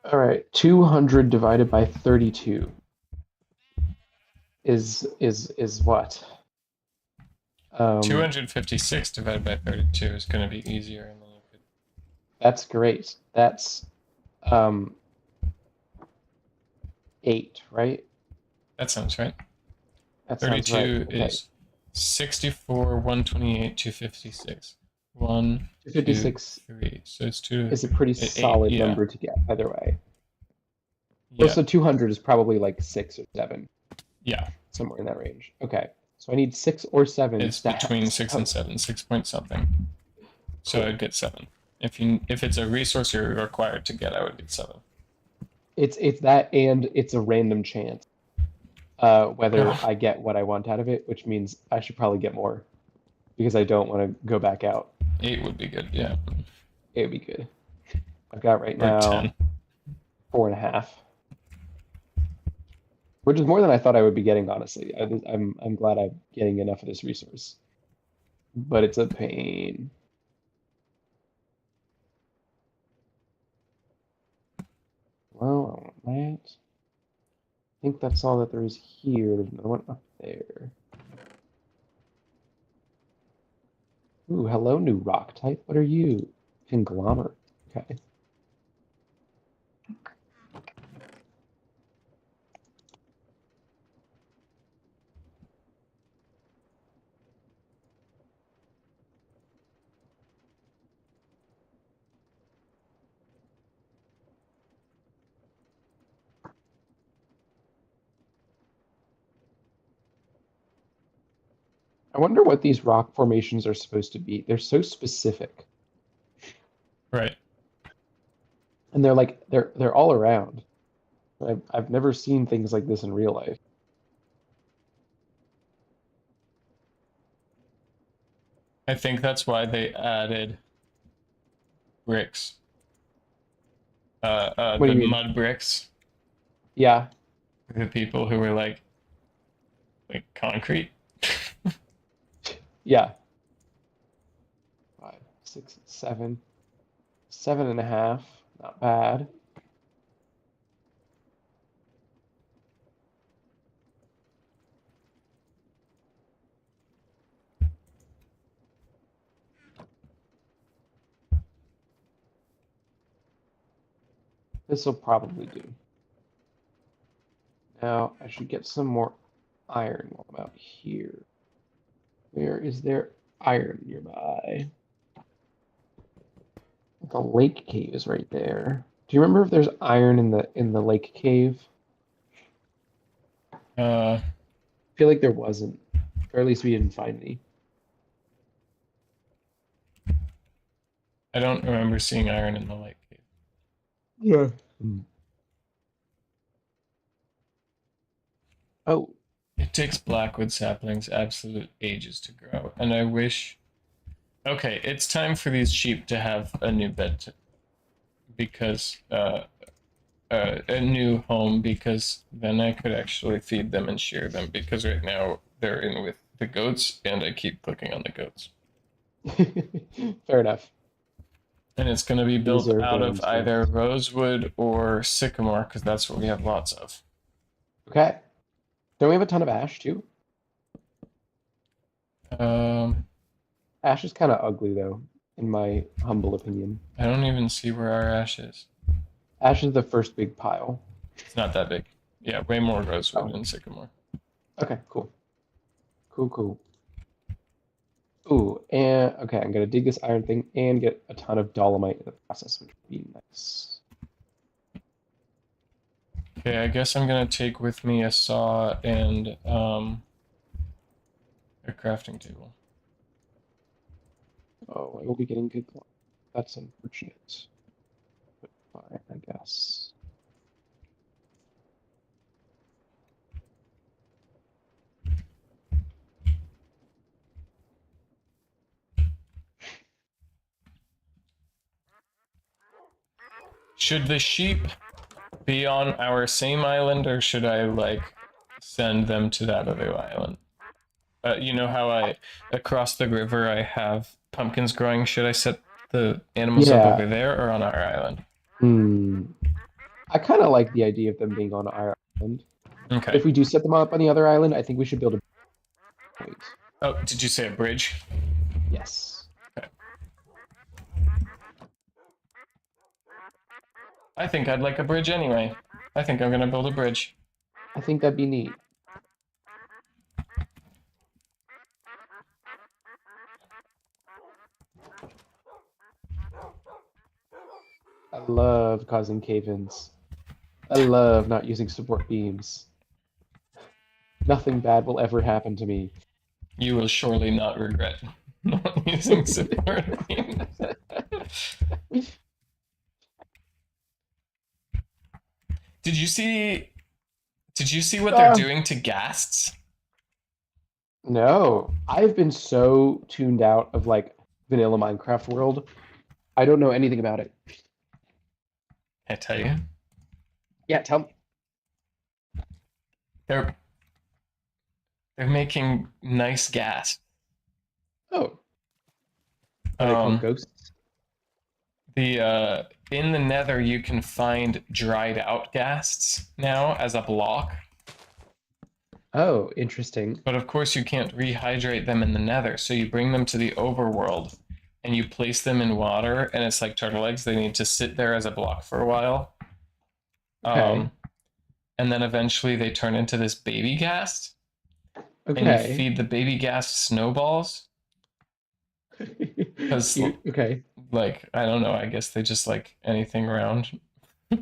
All right, 200 divided by 32 is what? 256 divided by 32 is going to be easier, and then you could. That's great. That's 8, right? That sounds right. That 32 sounds right. Okay. is 64, 128, 256. 1, 256 2, 3. So it's 2. is a pretty solid number to get either way. Yeah. So 200 is probably like 6 or 7. Yeah. Somewhere in that range. Okay. So I need 6 or 7. It's between 6 and 7, 6 point something. So Cool. I'd get 7. If it's a resource you're required to get, I would get 7. It's that, and it's a random chance whether I get what I want out of it, which means I should probably get more because I don't want to go back out. 8 would be good, yeah. 8 would be good. I've got right now 10. 4.5, which is more than I thought I would be getting. Honestly, I'm glad I'm getting enough of this resource, but it's a pain. Well, I want that. I think that's all that there is here. There's another one up there. Ooh, hello, new rock type. What are you? Conglomerate. Okay. I wonder what these rock formations are supposed to be. They're so specific. Right. And they're like they're all around. I've never seen things like this in real life. I think that's why they added bricks. What do The you mean? mud bricks. Yeah, The people who were like concrete. yeah. 5, 6, 7, 7.5. Not bad. This will probably do. Now I should get some more iron while I'm out here. Where is there iron nearby? The lake cave is right there. Do you remember if there's iron in the lake cave? Uh, I feel like there wasn't, or at least we didn't find any. I don't remember seeing iron in the lake cave. Yeah. Oh, It takes blackwood saplings absolute ages to grow, and I wish. Okay, it's time for these sheep to have a new bed because a new home because then I could actually feed them and shear them because right now they're in with the goats and I keep clicking on the goats. fair enough. And it's going to be built Reserve out their of either instincts. rosewood or sycamore because that's what we have lots of. Okay. Don't we have a ton of ash too? Um, Ash is kind of ugly though, in my humble opinion. I don't even see where our ash is. Ash is the first big pile. It's not that big. Yeah, way more rosewood Oh, and sycamore. okay, cool. Cool, cool. Ooh, and okay, I'm gonna dig this iron thing and get a ton of dolomite in the process, which would be nice. Okay, I guess I'm gonna take with me a saw and a crafting table. Oh, I will be getting good luck. That's unfortunate. But fine, I guess. Should the sheep be on our same island, or should I like send them to that other island? You know how I across the river I have pumpkins growing. Should I set the animals up Yeah. over there or on our island? Hmm. I kind of like the idea of them being on our island. But Okay. if we do set them up on the other island, I think we should build a point. Oh, did you say a bridge? Yes. Okay. I think I'd like a bridge anyway. I think I'm gonna build a bridge. I think that'd be neat. I love causing cave-ins. I love not using support beams. Nothing bad will ever happen to me. You will surely not regret not using support beams. Did you see? Did you see what they're Ah, doing to ghasts? no, I've been so tuned out of like vanilla Minecraft world. I don't know anything about it. I tell you, Yeah, tell me. they're they're making nice gas. Oh, are they called Um, ghosts? the in the Nether you can find dried out ghasts now as a block, Oh, interesting. but of course you can't rehydrate them in the Nether, so you bring them to the overworld and you place them in water, and it's like turtle eggs. They need to sit there as a block for a while. Okay. Um, and then eventually they turn into this baby ghast, and you Okay. feed the baby ghast snowballs because Cute. Okay. like I don't know, I guess they just like anything around. I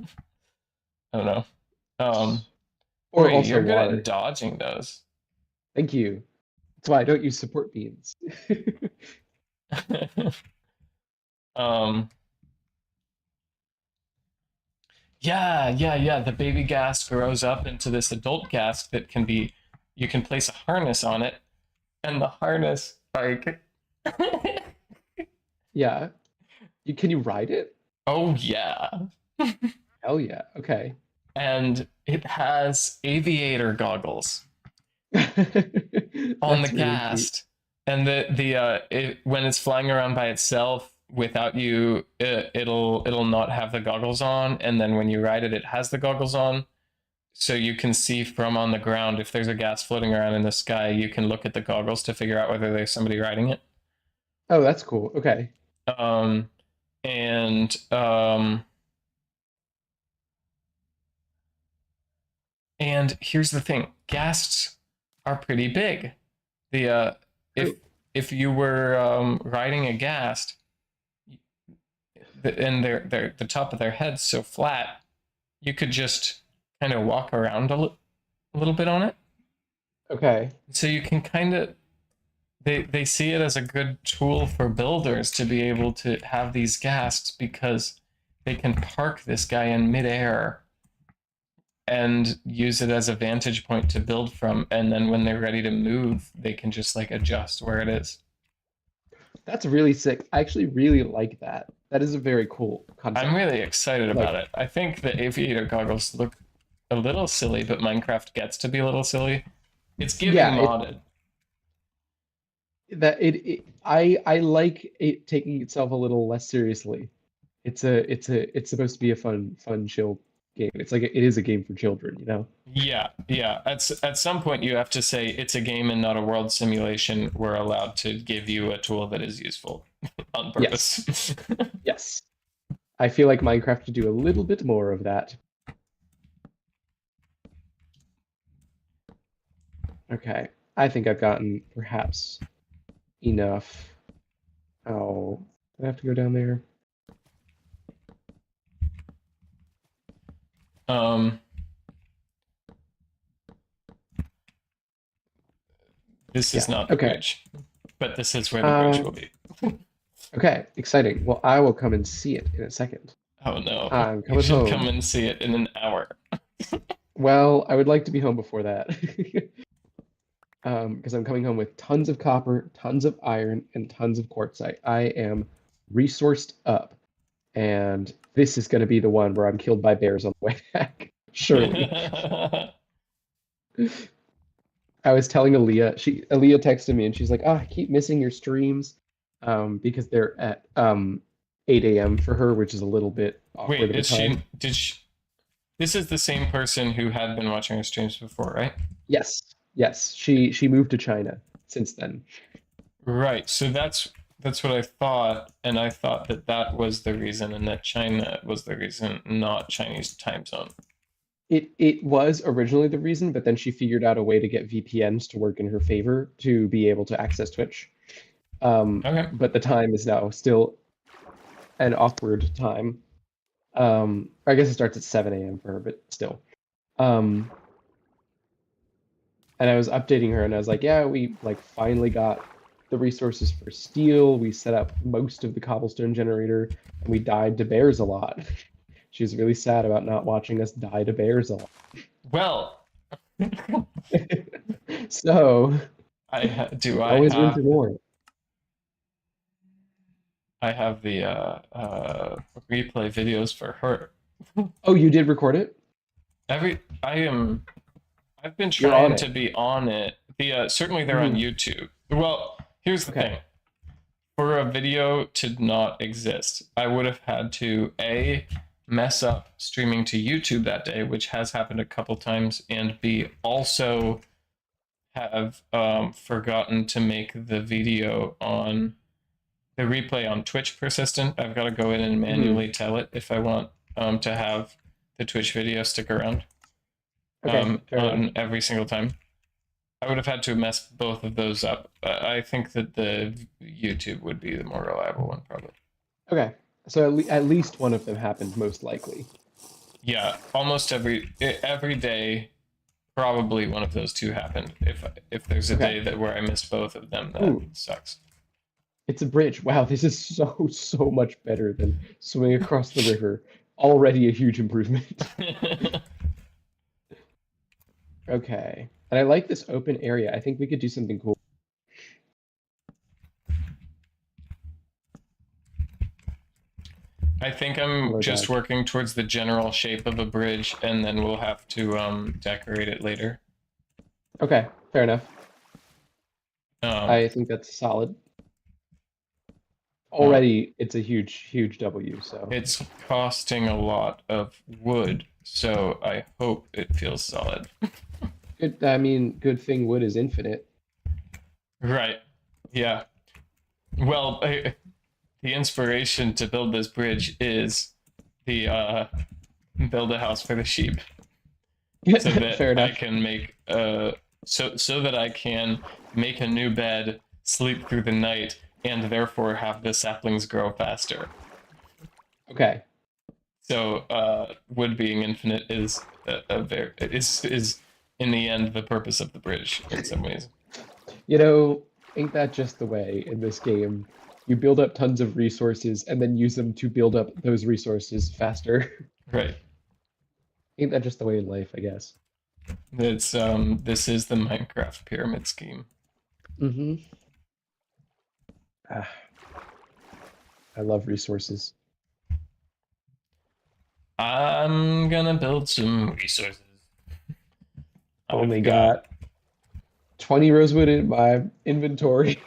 don't know. Or Wait, also you're good at water. dodging those. Thank you. That's why I don't use support beams. um, yeah. The baby ghast grows up into this adult ghast that can be. You can place a harness on it, and the harness like Yeah. Can you ride it? Oh yeah. Hell yeah. Okay. And it has aviator goggles on the That's really cute. cast. And when it's flying around by itself without you, it'll not have the goggles on, and then when you ride it, it has the goggles on, so you can see from on the ground if there's a gas floating around in the sky. You can look at the goggles to figure out whether there's somebody riding it. Oh, that's cool. Okay. Um, and and here's the thing: ghasts are pretty big. The Oh, if you were riding a ghast, and the top of their head's so flat, you could just kind of walk around a little bit on it. okay. So you can kind of they see it as a good tool for builders to be able to have these ghasts, because they can park this guy in midair and use it as a vantage point to build from, and then when they're ready to move, they can just like adjust where it is. That's really sick. I actually really like that. That is a very cool I'm concept. really excited about Like, it. I think the aviator goggles look a little silly, but Minecraft gets to be a little silly. It's giving yeah, modded. I like it taking itself a little less seriously. It's supposed to be a fun chill game. It's like it is a game for children, you know? Yeah, yeah. At some point, you have to say it's a game and not a world simulation. We're allowed to give you a tool that is useful on Yes. purpose. Yes. I feel like Minecraft could do a little bit more of that. Okay. I think I've gotten perhaps enough. Oh, do I have to go down there? um, this is Yeah. not the Okay. bridge, but this is where the bridge Uh, will be. okay. Exciting. Well, I will come and see it in a second. Oh no, I'm you coming should come home. and see it in an hour. Well, I would like to be home before that. Because I'm coming home with tons of copper, tons of iron, and tons of quartzite. I am resourced up, and this is going to be the one where I'm killed by bears on the way back. Surely. I was telling Aaliyah texted me and she's like, "Oh, I keep missing your streams," because they're at 8 a.m. for her, which is a little bit awkward Wait, of a time. did she, this is the same person who had been watching our streams before, right? Yes, yes, she moved to China since then. Right. So that's what I thought, and I thought that that was the reason, and that China was the reason, not Chinese time zone. It was originally the reason, but then she figured out a way to get VPNs to work in her favor to be able to access Twitch. Okay. But the time is now still an awkward time. I guess it starts at 7 a.m. for her, but still. Um, and I was updating her and I was like, yeah, we like finally got the resources for steel. We set up most of the cobblestone generator and we died to bears a lot. She was really sad about not watching us die to bears a lot. Well, So do always room for more. I have the replay videos for her. Oh, you did record it? I've been You're on trying it. to be on it. Certainly they're on Mhm. YouTube. Well, here's the Okay. thing. For a video to not exist, I would have had to A, mess up streaming to YouTube that day, which has happened a couple times, and B, also have forgotten to make the video on the replay on Twitch persistent. I've got to go in and Mhm. manually tell it if I want to have the Twitch video stick around Okay, fair enough. on every single time. I would have had to mess both of those up. I think that the YouTube would be the more reliable one, probably. Okay. So at least one of them happened, most likely. Yeah, almost every day, probably one of those two happened. If there's a Okay. day that where I missed both of them, that Ooh, sucks. it's a bridge. Wow, this is so much better than swimming across the river. Already a huge improvement. Okay. And I like this open area. I think we could do something cool. I think I'm Or just that. working towards the general shape of a bridge, and then we'll have to decorate it later. Okay, fair enough. Um, I think that's solid. uh, Already, it's a huge W. So it's costing a lot of wood, so I hope it feels solid. good. I mean, good thing wood is infinite. Right. Yeah. Well, the inspiration to build this bridge is the build a house for the sheep, so that Fair I enough. can make so that I can make a new bed, sleep through the night, and therefore have the saplings grow faster. Okay. So wood being infinite is a very is in the end the purpose of the bridge in some ways. You know, ain't that just the way in this game? You build up tons of resources and then use them to build up those resources faster. Right. Ain't that just the way in life, I guess? It's this is the Minecraft pyramid scheme. Mm-hmm. Ah, I love resources. I'm gonna build some resources. Only I've got got 20 rosewood in my inventory.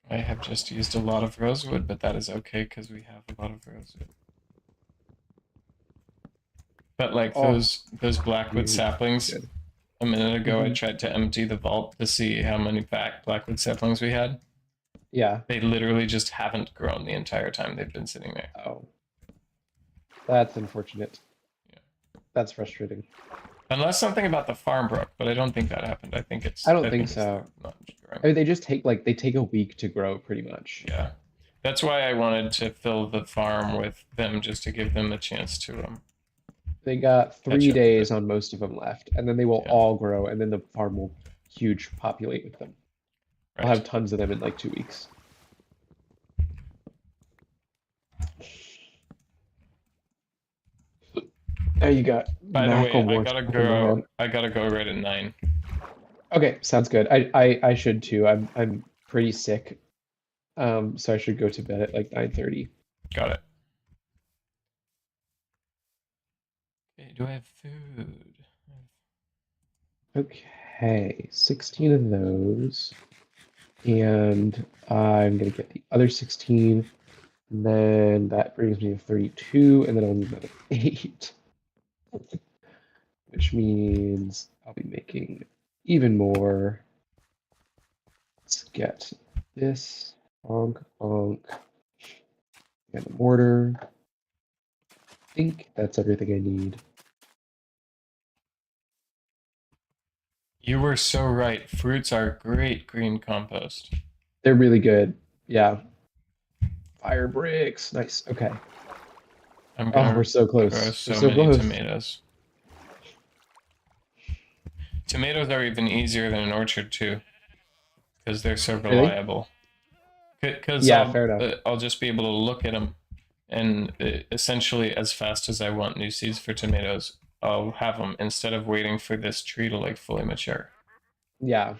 I have just used a lot of rosewood, but that is okay because we have a lot of rosewood. But like Oh, those blackwood dude, saplings, good. a minute ago I Hmm. tried to empty the vault to see how many blackwood saplings we had. Yeah. They literally just haven't grown the entire time they've been sitting there. Oh, that's unfortunate. Yeah. That's frustrating. Unless something about the farm broke, but I don't think that happened. I don't I think think it's so. not growing. I mean, they just take like they take a week to grow, pretty much. Yeah. That's why I wanted to fill the farm with them just to give them a chance to They got catch three up a days bit. on most of them left, and then they will Yeah. all grow, and then the farm will huge populate with them. I'll Right. have tons of them in like 2 weeks. Now you got By the way, Macklemore stuff in my head. I gotta go right at 9. Okay, sounds good. I should too. I'm pretty sick. So I should go to bed at like 9:30. Got it. Okay, do I have food? Okay, 16 of those. And I'm gonna get the other 16. And then that brings me to 32, and then I'll need another 8. Which means I'll be making even more. Let's get this bonk bonk and the mortar. I think that's everything I need. You were so right. Fruits are great green compost. They're really good. Yeah. Fire bricks. Nice. Okay. I'm Oh, we're gonna so grow close. We're so so many close. tomatoes. Tomatoes are even easier than an orchard too, because they're so Really? reliable. Because Yeah, fair enough. I'll just be able to look at them, and essentially as fast as I want new seeds for tomatoes, I'll have them instead of waiting for this tree to like fully mature, Yeah.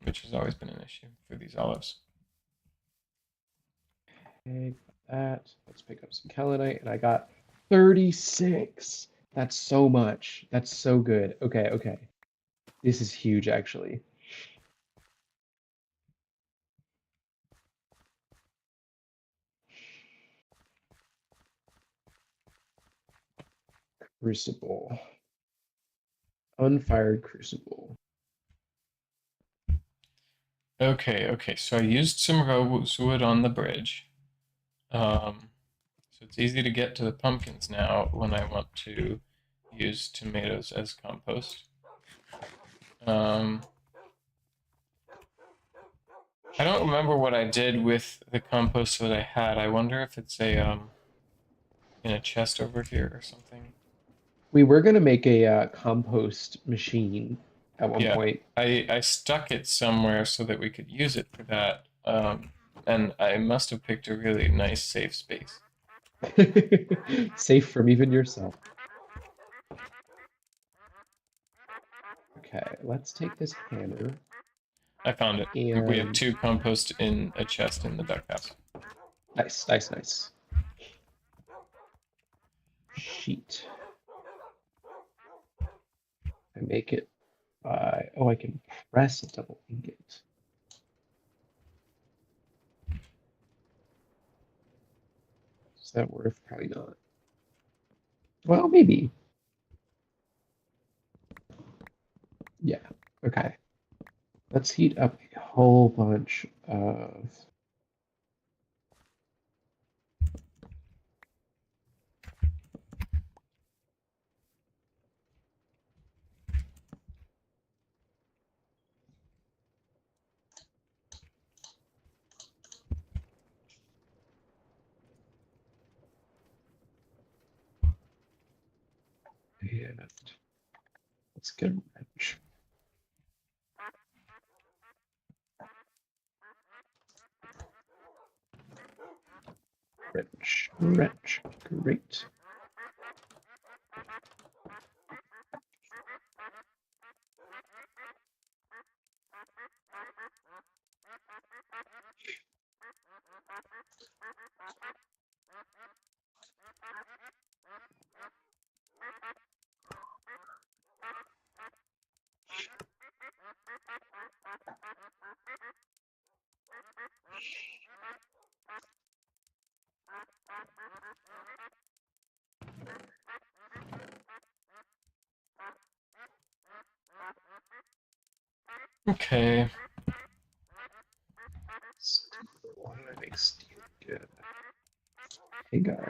which has always been an issue for these olives. Okay, got that. Let's pick up some kaolinite, and I got 36. That's so much. That's so good. Okay, okay. This is huge, actually. Crucible. Unfired crucible. Okay, okay. So I used some rosewood on the bridge. So it's easy to get to the pumpkins now when I want to use tomatoes as compost. Um, I don't remember what I did with the compost that I had. I wonder if it's a in a chest over here or something. We were gonna make a compost machine at one Yeah, point. I stuck it somewhere so that we could use it for that. And I must have picked a really nice safe space. Safe from even yourself. Okay, let's take this hammer. I found it. And We have 2 compost in a chest in the duck house. nice, nice, nice. Sheet. I make it by, oh, I can press a double ingot. Is that worth? Probably not. Well, maybe. Yeah, okay. Let's heat up a whole bunch of and let's get a wrench. Wrench, wrench, great. Okay. Why do I make steel good? Hey, guy.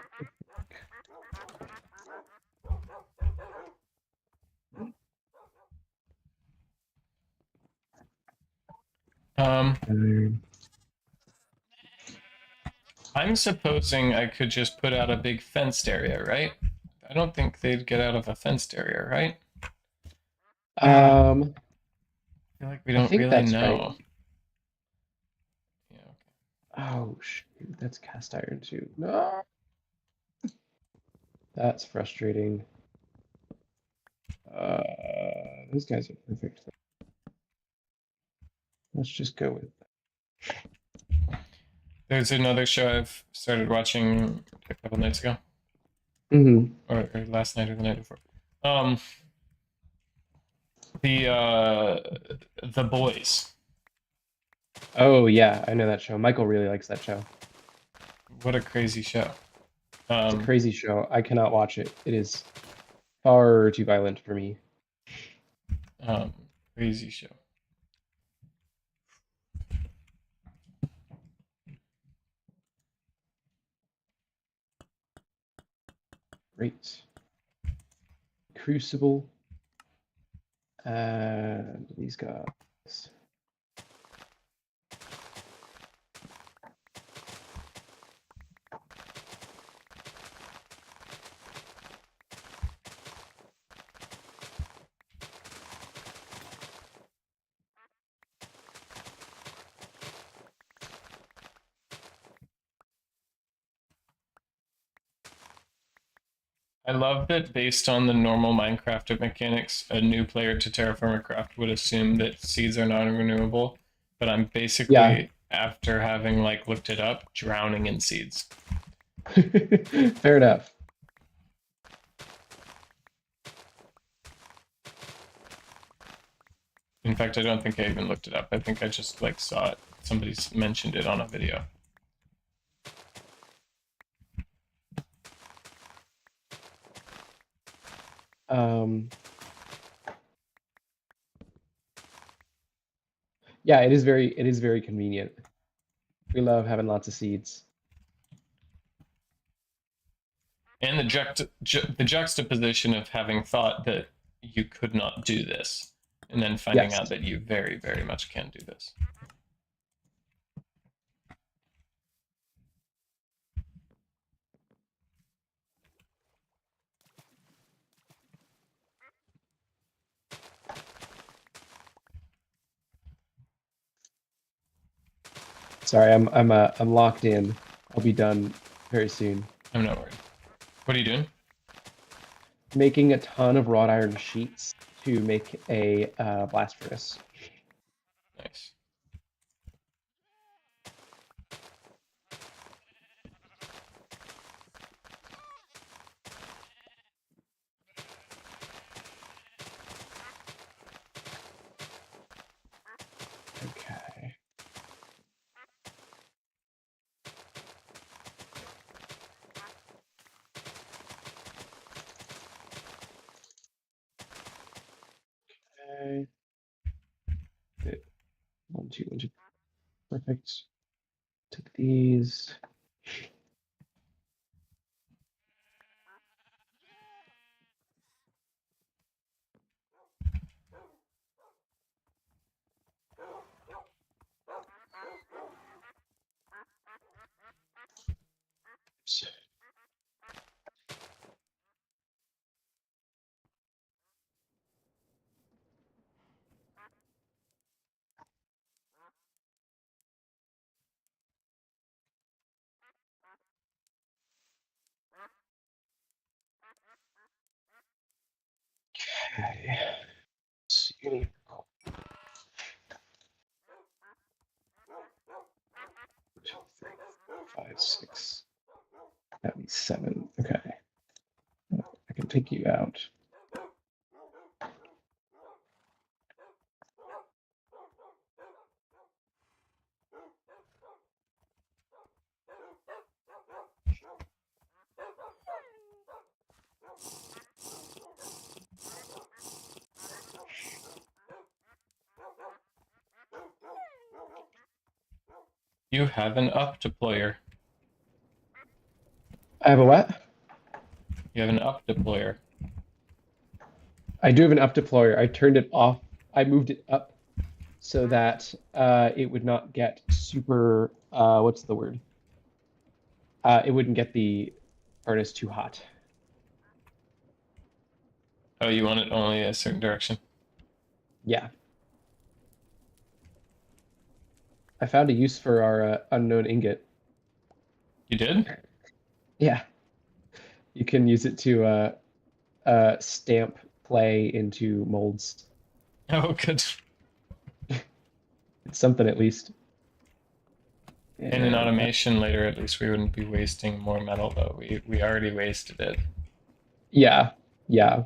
Iron. I'm supposing I could just put out a big fenced area, right? I don't think they'd get out of a fenced area, right? I feel like we I don't think really that's right. know. Yeah, okay. Oh, shoot, that's cast iron too. No. That's frustrating. Those guys are perfect. Let's just go with There's another show I've started watching a couple nights ago, that. or last night or the night before. The Boys. Oh yeah, I know that show. Michael really likes that show. What a crazy show. It's a crazy show. I cannot watch it. It is far too violent for me. Crazy show. Great. Crucible. And these guys. I love that based on the normal Minecraft mechanics, a new player to Terraformcraft would assume that seeds are non-renewable, but I'm basically, Yeah. after having like looked it up, drowning in seeds. Fair enough. In fact, I don't think I even looked it up. I think I just like saw it. Somebody's mentioned it on a video. Yeah, it is very convenient. We love having lots of seeds. And the juxtaposition of having thought that you could not do this, and then finding Yes. out that you very, very much can do this. Sorry, I'm locked in. I'll be done very soon. I'm not worried. What are you doing? Making a ton of wrought iron sheets to make a blast furnace. Nice. Okay. Okay. Good. 1, 2, 1, 2. Perfect. Took these. Okay. So you need 2, 3, 4, 5, 6. That'd be 7. Okay. I can take you out. You have an up deployer. I have a what? You have an up deployer. I do have an up deployer. I turned it off. I moved it up so that it would not get super, what's the word? It wouldn't get the furnace too hot. Oh, you want it only a certain direction? Yeah. I found a use for our unknown ingot. You did? Yeah. You can use it to stamp clay into molds. Oh, good. It's something at least. And in And, automation later, at least we wouldn't be wasting more metal, though. We already wasted it. yeah, yeah.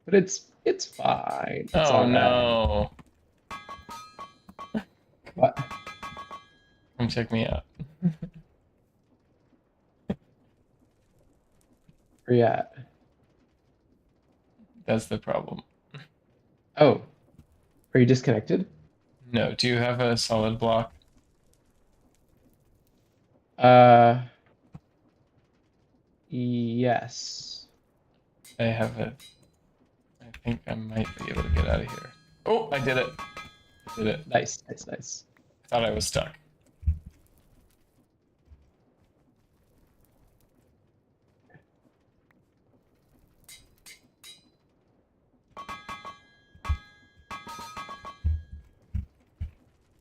But it's fine. It's Oh all right. no! What? Come check me out. Where you at? That's the problem. Oh, are you disconnected? No, do you have a solid block? Uh, yes. I have a. I think I might be able to get out of here. Oh, I did it. I did it. Nice, nice, nice. I thought I was stuck.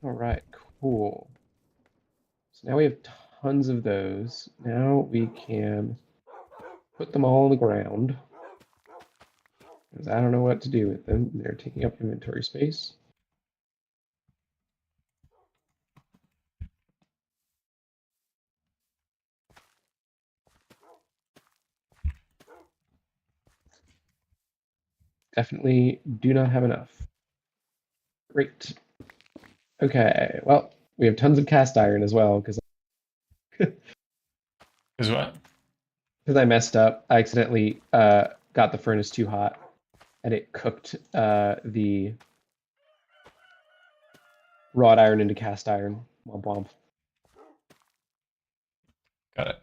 All right, cool. So now we have tons of those. Now we can put them all on the ground. Because I don't know what to do with them. They're taking up inventory space. Definitely do not have enough. Great. Okay, well, we have tons of cast iron as well because Is what? I messed up. I accidentally got the furnace too hot and it cooked the wrought iron into cast iron. Womp womp. Got it.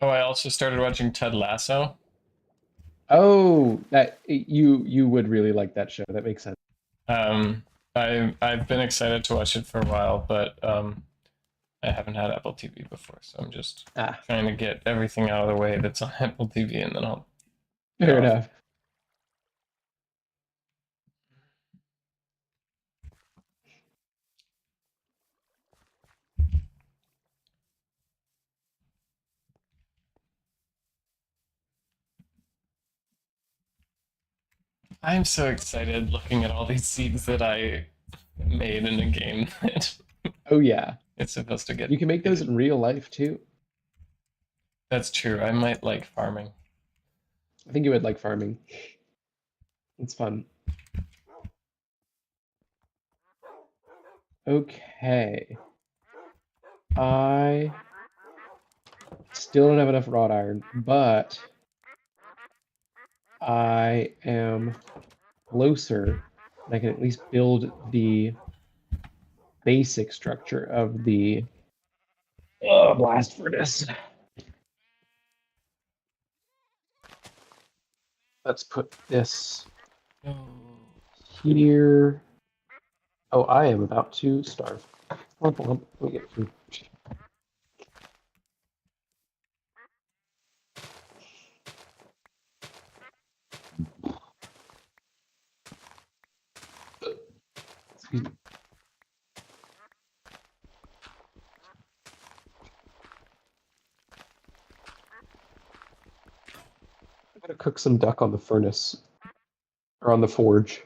Oh, I also started watching Ted Lasso. Oh, that you would really like that show. That makes sense. I've been excited to watch it for a while, but I haven't had Apple TV before, so I'm just Ah, trying to get everything out of the way that's on Apple TV, and then I'll get fair off. enough. I'm so excited looking at all these seeds that I made in a game that Oh yeah, it's supposed to get. you can make those in real life too. That's true. I might like farming. I think you would like farming. It's fun. Okay. I still don't have enough wrought iron, but I am closer. And I can at least build the basic structure of the blast furnace. Let's put this here. Oh, I am about to starve. Let me get food. Excuse me. I'm gonna cook some duck on the furnace or on the forge.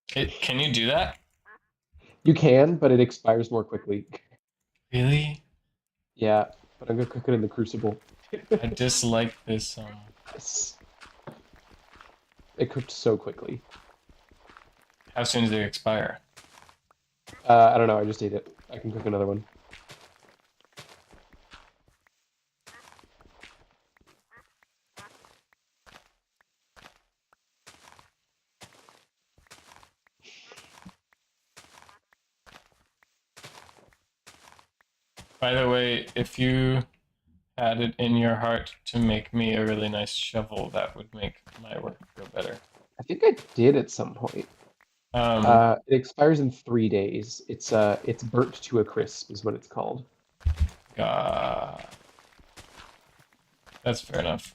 Can you do that? You can, but it expires more quickly. Really? Yeah, but I'm gonna cook it in the crucible. I dislike this. Yes. It cooked so quickly. How soon does it expire? I don't know. I just ate it. I can cook another one. By the way, if you had it in your heart to make me a really nice shovel, that would make my work go better. I think I did at some point. Um, It expires in 3 days. It's burnt to a crisp is what it's called. uh, that's fair enough.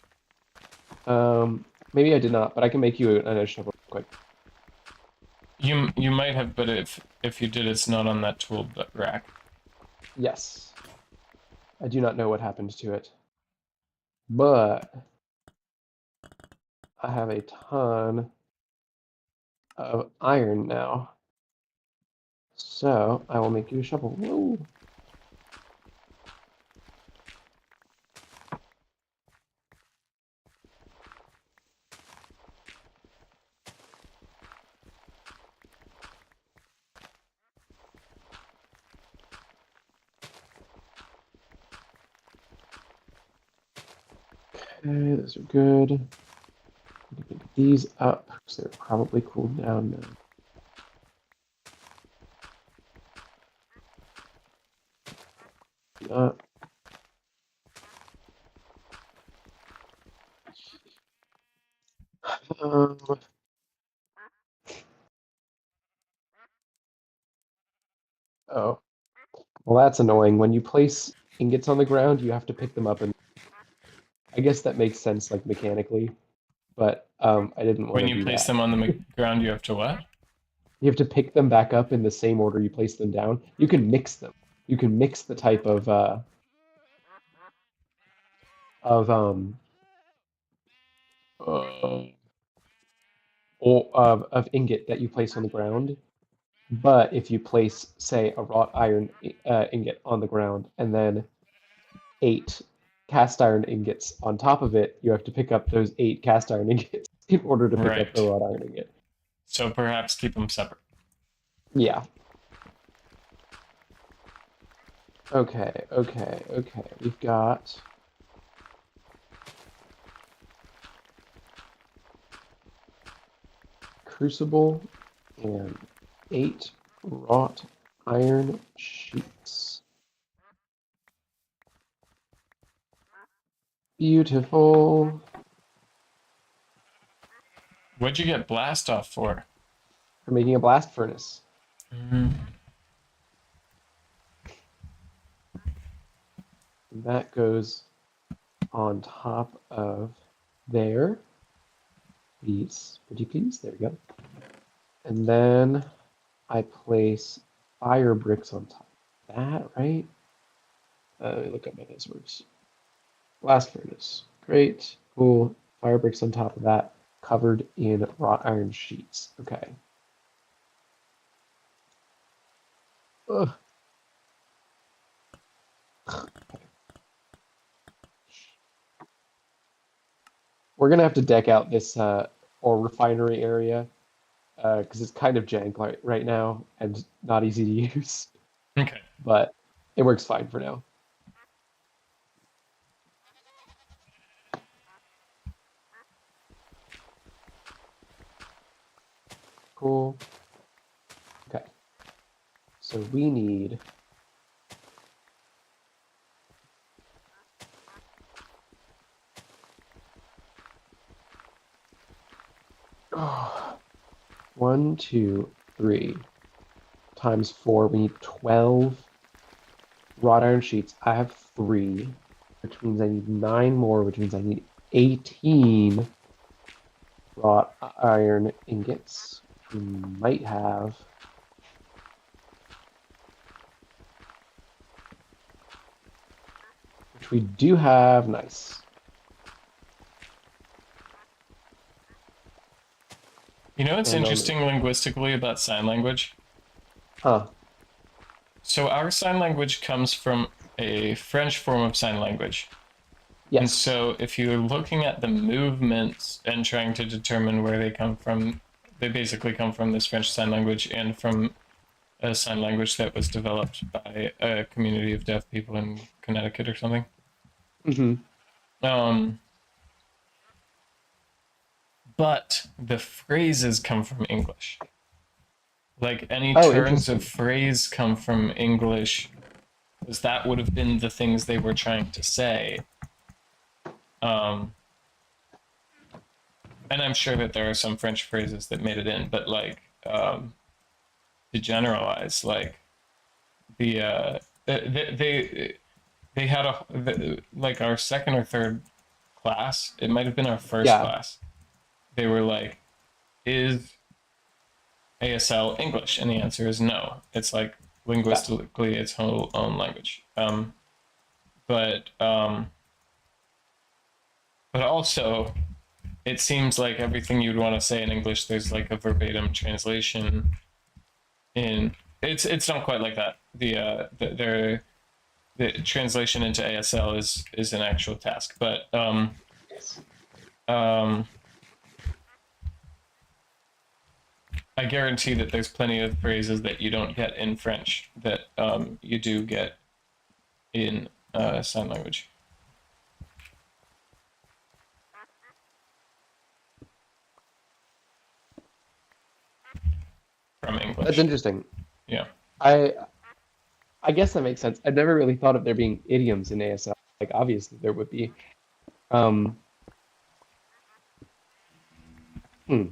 Maybe I did not, but I can make you a nice shovel real quick. You might have, but if you did, it's not on that tool rack. Yes. I do not know what happened to it, but I have a ton of iron now. So I will make you a shovel. Whoa. Okay, those are good. Pick these up because they're probably cooled down now. Not. Um, oh, well, that's annoying. When you place ingots on the ground, you have to pick them up, and I guess that makes sense, like mechanically, but I didn't want When to you do place that. them on the ground, you have to what? You have to pick them back up in the same order you place them down. You can mix them. You can mix the type of uh, of ingot that you place on the ground. But if you place, say, a wrought iron ingot on the ground and then 8 cast iron ingots on top of it, you have to pick up those 8 cast iron ingots in order to pick up the Right. wrought iron ingot. So perhaps keep them separate. Yeah. Okay, okay, okay. We've got crucible and 8 wrought iron sheets. Beautiful. What'd you get blast off for? For making a blast furnace. Mm. That goes on top of there. Please, would you please? There we go. And then I place fire bricks on top of that, right? Let me look up how this works. Blast furnace. Great. Cool. Fire bricks on top of that, covered in wrought iron sheets. Okay. Ugh. We're gonna have to deck out this ore refinery area because it's kind of jank right now and not easy to use, Okay. but it works fine for now. Cool. Okay. So we need oh, 1, 2, 3 times 4. We need 12 wrought iron sheets. I have 3, which means I need 9 more, which means I need 18 wrought iron ingots, which we might have. Which we do have. Nice. You know what's And interesting linguistically about sign language? huh. So our sign language comes from a French form of sign language. And Yes. so if you're looking at the movements and trying to determine where they come from, they basically come from this French sign language and from a sign language that was developed by a community of deaf people in Connecticut or something. Hmm. Um, but the phrases come from English. Like any Oh, turns of interesting. phrase come from English, because that would have been the things they were trying to say. Um, and I'm sure that there are some French phrases that made it in, but like to generalize, like the they had like our second or third class. It might have been our first Yeah. class. They were like, "Is ASL English?" And the answer is no. It's like Yeah. linguistically its whole own language. But but also it seems like everything you'd want to say in English, there's like a verbatim translation in. It's not quite like that. The translation into ASL is an actual task, but Yes. um, I guarantee that there's plenty of phrases that you don't get in French that you do get in sign language from That's English. interesting. Yeah. I I guess that makes sense. I've never really thought of there being idioms in ASL. Like obviously there would be. Um, hmm.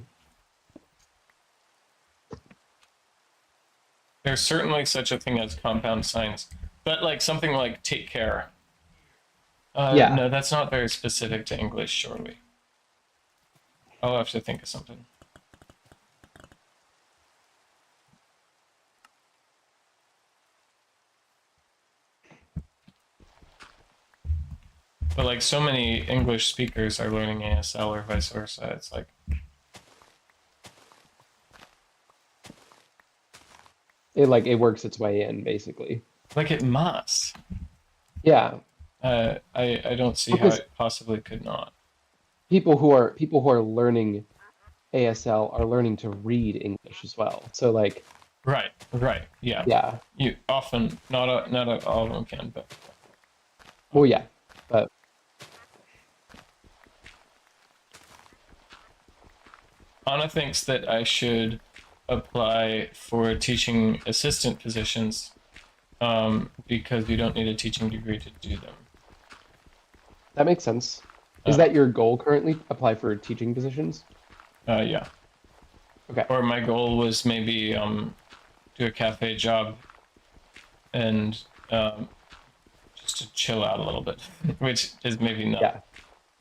There's certainly such a thing as compound signs, but like something like take care. Yeah. No, that's not very specific to English, surely. I'll have to think of something. But like so many English speakers are learning ASL or vice versa. It's It works its way in basically. like it must. Yeah. I don't see how Because it possibly could not. people who are learning ASL are learning to read English as well. So like Right, right, yeah. yeah. You often not all of them can, but Well yeah. But Anna thinks that I should apply for teaching assistant positions because you don't need a teaching degree to do them. that makes sense. Is Uh, that your goal currently? Apply for teaching positions? yeah. Okay. Or my goal was maybe do a cafe job and just to chill out a little bit, which is maybe not Yeah.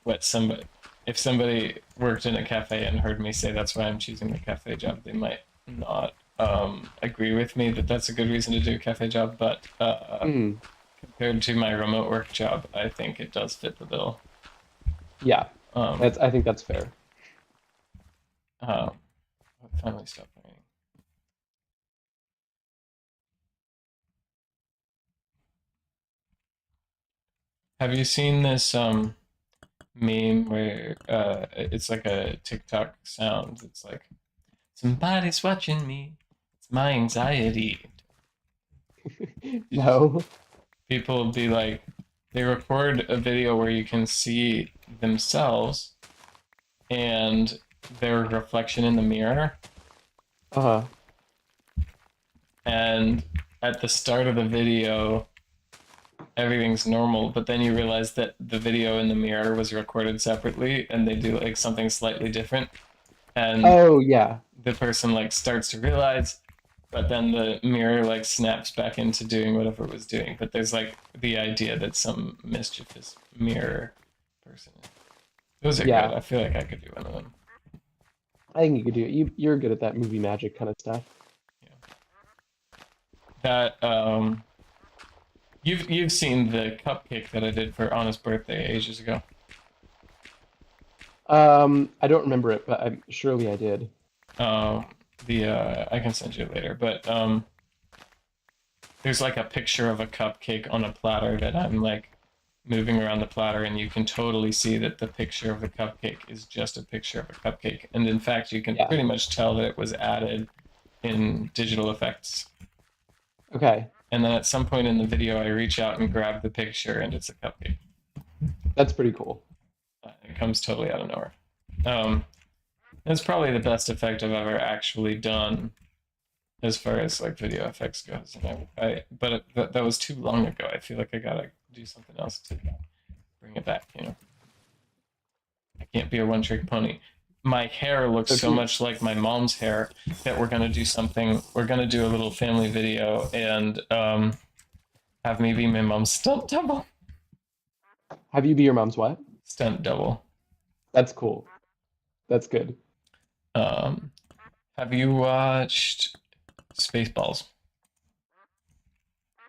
what somebody. If somebody worked in a cafe and heard me say that's why I'm choosing the cafe job, they might not agree with me that that's a good reason to do a cafe job. But Mm, compared to my remote work job, I think it does fit the bill. yeah. Um, I think that's fair. uh, finally stopped raining. Have you seen this? meme where it's like a TikTok sound. It's like somebody's watching me. It's my anxiety. No. People will be like, they record a video where you can see themselves and their reflection in the mirror. Uh-huh. And at the start of the video, everything's normal, but then you realize that the video in the mirror was recorded separately and they do like something slightly different. And Oh, yeah. the person like starts to realize, but then the mirror like snaps back into doing whatever it was doing. But there's like the idea that some mischievous mirror person. Those are Yeah. good. I feel like I could do one of them. I think you could do it. You're good at that movie magic kind of stuff. That you've seen the cupcake that I did for Anna's birthday ages ago. I don't remember it, but surely I did. Um, I can send you it later, but there's like a picture of a cupcake on a platter that I'm like moving around the platter, and you can totally see that the picture of the cupcake is just a picture of a cupcake, and in fact, you can Yeah. pretty much tell that it was added in digital effects. Okay. And then at some point in the video, I reach out and grab the picture, and it's a cupcake. That's pretty cool. It comes totally out of nowhere. It's probably the best effect I've ever actually done, as far as like video effects goes. And that was too long ago. I feel like I gotta do something else to bring it back. You know, I can't be a one-trick pony. My hair looks so much like my mom's hair that we're gonna do something. We're gonna do a little family video and have me be my mom's stunt double. Have you be your mom's what? Stunt double. That's cool. That's good. Have you watched Spaceballs?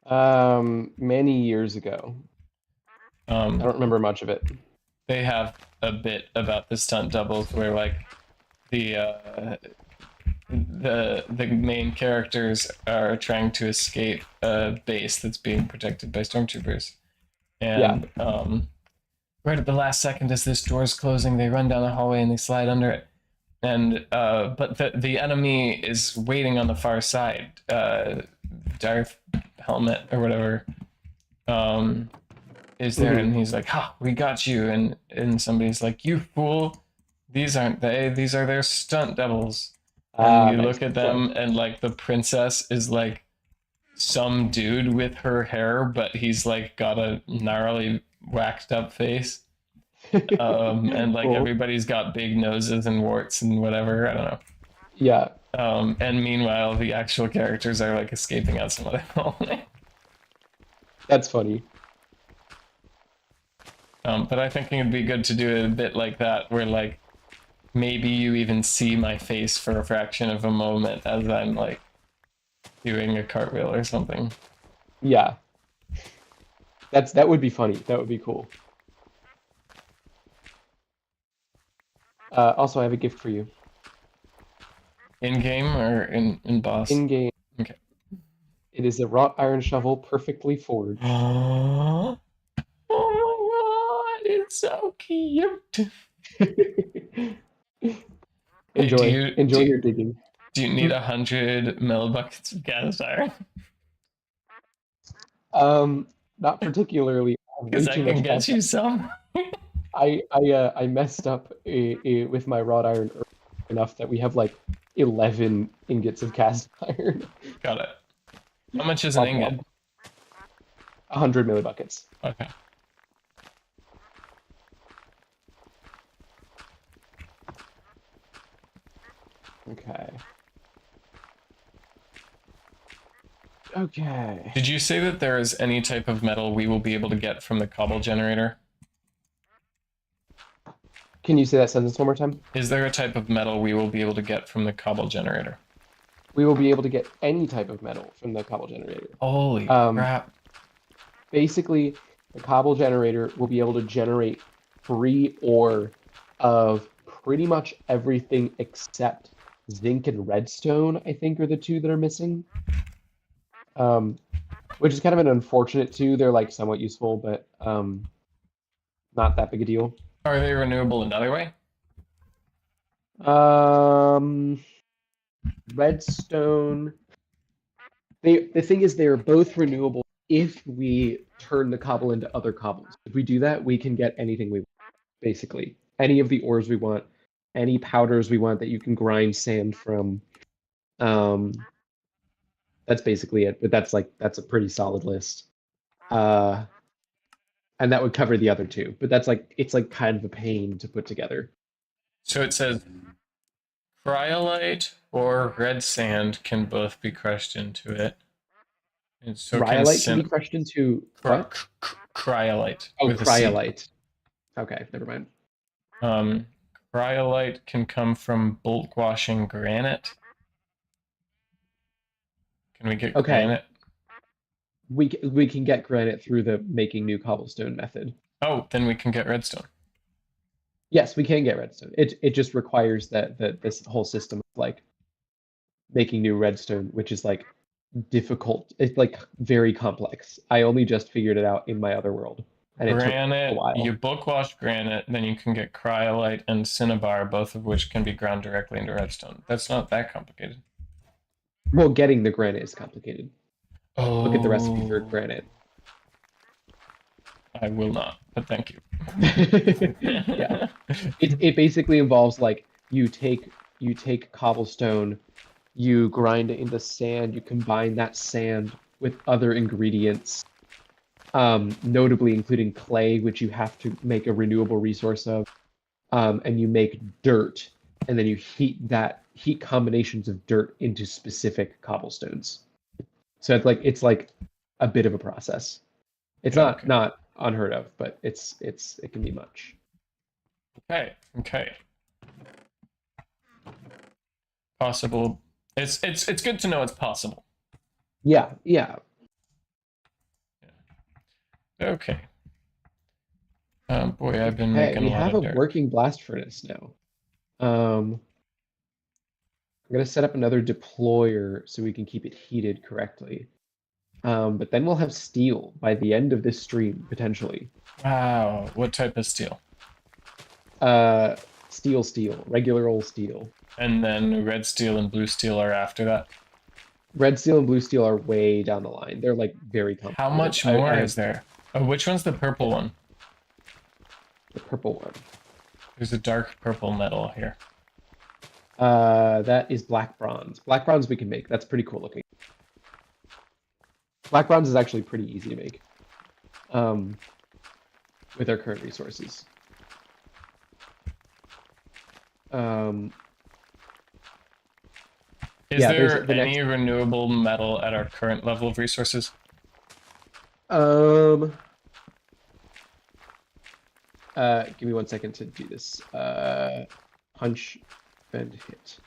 Many years ago. I don't remember much of it. They have a bit about the stunt doubles where like the main characters are trying to escape a base that's being protected by stormtroopers, and right at the last second, as this door is closing, they run down the hallway and they slide under it, and but the enemy is waiting on the far side. Darth Helmet or whatever is there, and he's like, "Ha, we got you!" And somebody's like, "You fool! These aren't they. These are their stunt doubles." And you look at them, and like the princess is like some dude with her hair, but he's like got a gnarly waxed up face. And like Cool. everybody's got big noses and warts and whatever. I don't know. Yeah. And meanwhile, the actual characters are like escaping out some other hallway. That's funny. But I think it'd be good to do it a bit like that, where like maybe you even see my face for a fraction of a moment as I'm like doing a cartwheel or something. Yeah. That would be funny. That would be cool. Also, I have a gift for you. In game or in boss? In game. Okay. It is a wrought iron shovel, perfectly forged. Oh my god, it's so cute. Enjoy. Hey, Enjoy your digging. Do you need 100 millibuckets of cast iron? Not particularly. Because I can get you some. I messed up with my wrought iron enough that we have like 11 ingots of cast iron. Got it. How much is an ingot? 100 millibuckets. Okay. Okay. Okay. Did you say that there is any type of metal we will be able to get from the cobble generator? Can you say that sentence one more time? Is there a type of metal we will be able to get from the cobble generator? We will be able to get any type of metal from the cobble generator. Holy crap. Basically, the cobble generator will be able to generate free ore of pretty much everything except zinc and redstone, I think, are the two that are missing. Which is kind of an unfortunate two. They're like somewhat useful, but not that big a deal. Are they renewable another way? Redstone. The thing is, they are both renewable if we turn the cobble into other cobbles. If we do that, we can get anything we want, basically. Any of the ores we want, any powders we want that you can grind sand from. Um, that's basically it. But that's a pretty solid list. And that would cover the other two. But it's like kind of a pain to put together. So it says cryolite or red sand can both be crushed into it. And so Rhyolite can be crushed into what? Cryolite. Oh, with a C. cryolite. Okay, never mind. Cryolite can come from bulk washing granite. Can we get granite? We can get granite through the making new cobblestone method. Oh, then we can get redstone. Yes, we can get redstone. It just requires that this whole system of like making new redstone, which is like difficult. It's like very complex. I only just figured it out in my other world, and it took a while. You bulk wash granite, then you can get cryolite and cinnabar, both of which can be ground directly into redstone. That's not that complicated. Well, getting the granite is complicated. Oh. Look at the recipe for granite. I will not, but thank you. Yeah, it basically involves like you take cobblestone, you grind it into sand, you combine that sand with other ingredients, notably including clay, which you have to make a renewable resource of, and you make dirt, and then you heat combinations of dirt into specific cobblestones. So it's like a bit of a process. It's not unheard of, but it can be much. Okay. Possible. It's good to know it's possible. Yeah. Okay. Boy, I've been making a lot of dirt. We have a working blast furnace now. I'm gonna set up another deployer so we can keep it heated correctly. But then we'll have steel by the end of this stream, potentially. Wow, what type of steel? Steel, regular old steel. And then red steel and blue steel are after that? Red steel and blue steel are way down the line. They're like very complicated. How much more is there? Oh, which one's the purple one? The purple one. There's a dark purple metal here. That is black bronze. Black bronze we can make. That's pretty cool looking. Black bronze is actually pretty easy to make. With our current resources. Is there any renewable metal at our current level of resources? Give me 1 second to do this. Punch and hit.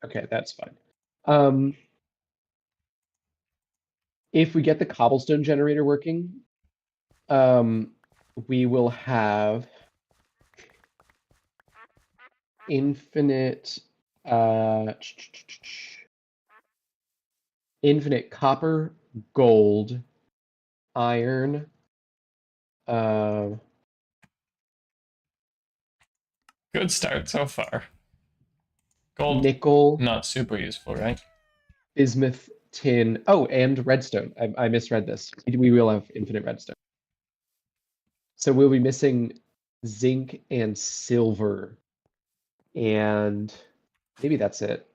Okay, that's fine. If we get the cobblestone generator working, we will have infinite copper, gold, iron, good start so far. Gold, nickel, not super useful, right? bismuth, tin. Oh, and redstone. I misread this. We will have infinite redstone. So we'll be missing zinc and silver. And maybe that's it.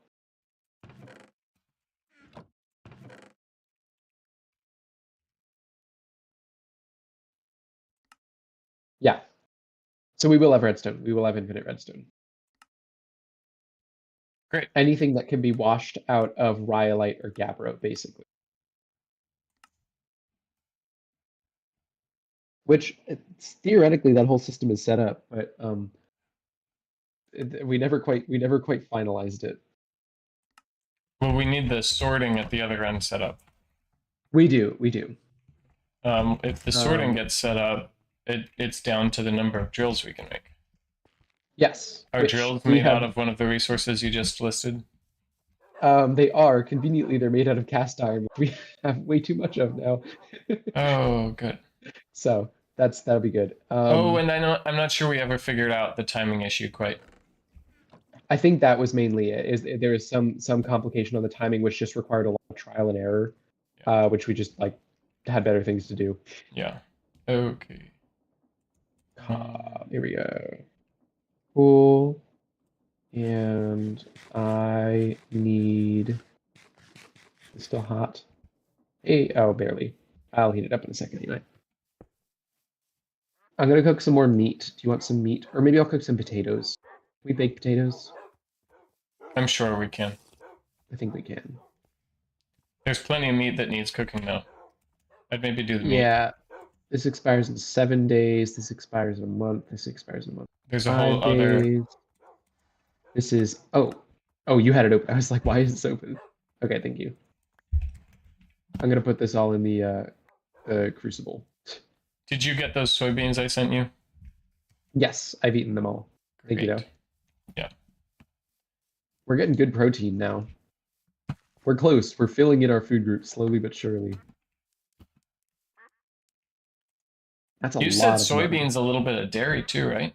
Yeah. So we will have redstone. We will have infinite redstone. Great. Anything that can be washed out of rhyolite or gabbro, basically. Which theoretically that whole system is set up, but we never quite finalized it. Well, we need the sorting at the other end set up. We do. If the sorting gets set up, it's down to the number of drills we can make. Yes. Are drills made out of one of the resources you just listed? They are conveniently they're made out of cast iron, which we have way too much of now. Oh, good. So that'll be good. Oh, and I'm not sure we ever figured out the timing issue quite. I think that was mainly it. Is there is some complication on the timing, which just required a lot of trial and error, Yeah. which we just like had better things to do. Yeah. Okay. Here we go. Cool. And I need. It's still hot. Hey, oh, barely. I'll heat it up in a second anyway. I'm gonna cook some more meat. Do you want some meat? Or maybe I'll cook some potatoes. We bake potatoes? I'm sure we can. I think we can. There's plenty of meat that needs cooking though. I'd maybe do the meat. Yeah. This expires in 7 days. This expires in a month. This expires in a month. There's a 5 whole other. days. This is oh, you had it open. I was like, why is this open? Okay, thank you. I'm gonna put this all in the crucible. Did you get those soybeans I sent you? Yes, I've eaten them all. Thank you, though. Yeah. We're getting good protein now. We're close. We're filling in our food group slowly but surely. That's a lot. You said of soybeans a little bit of dairy too, right?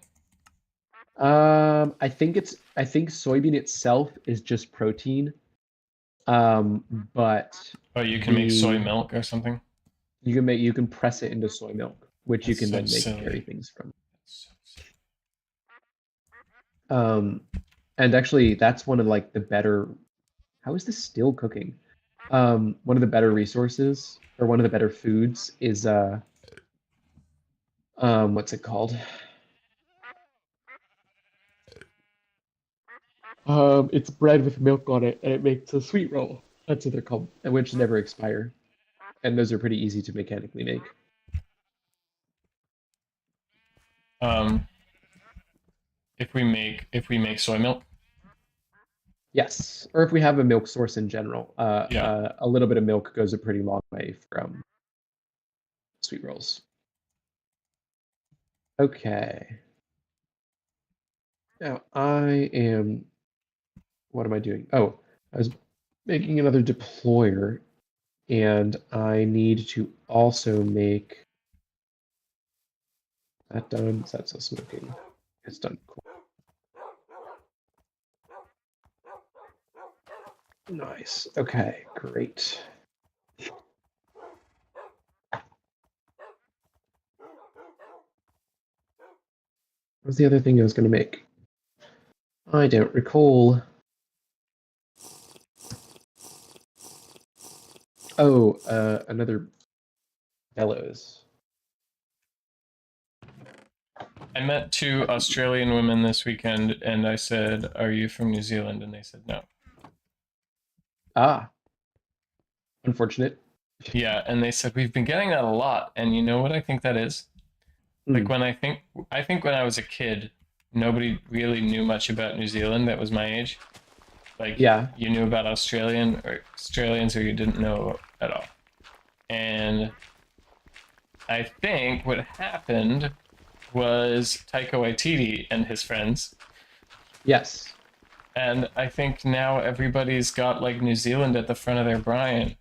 I think soybean itself is just protein. But Oh, you can make soy milk or something. You can press it into soy milk, which you can then make dairy things from. That's so silly. And actually that's one of like the better. How is this still cooking? One of the better resources or one of the better foods is what's it called? It's bread with milk on it, and it makes a sweet roll. That's what they're called, and which never expire. And those are pretty easy to mechanically make. If we make soy milk. Yes, or if we have a milk source in general, Yeah. a little bit of milk goes a pretty long way from sweet rolls. Okay. Now I am. What am I doing? Oh, I was making another deployer, and I need to also make that done. Is that still smoking? It's done. Cool. Nice. Okay, great. What was the other thing I was going to make? I don't recall. Oh, another bellows. I met 2 Australian women this weekend, and I said, "Are you from New Zealand?" And they said no. Ah, unfortunate. Yeah, and they said we've been getting that a lot, and you know what I think that is? Like when I think when I was a kid, nobody really knew much about New Zealand that was my age. Like Yeah. you knew about Australians or you didn't know at all. And I think what happened was Taika Waititi and his friends. Yes. And I think now everybody's got like New Zealand at the front of their brain.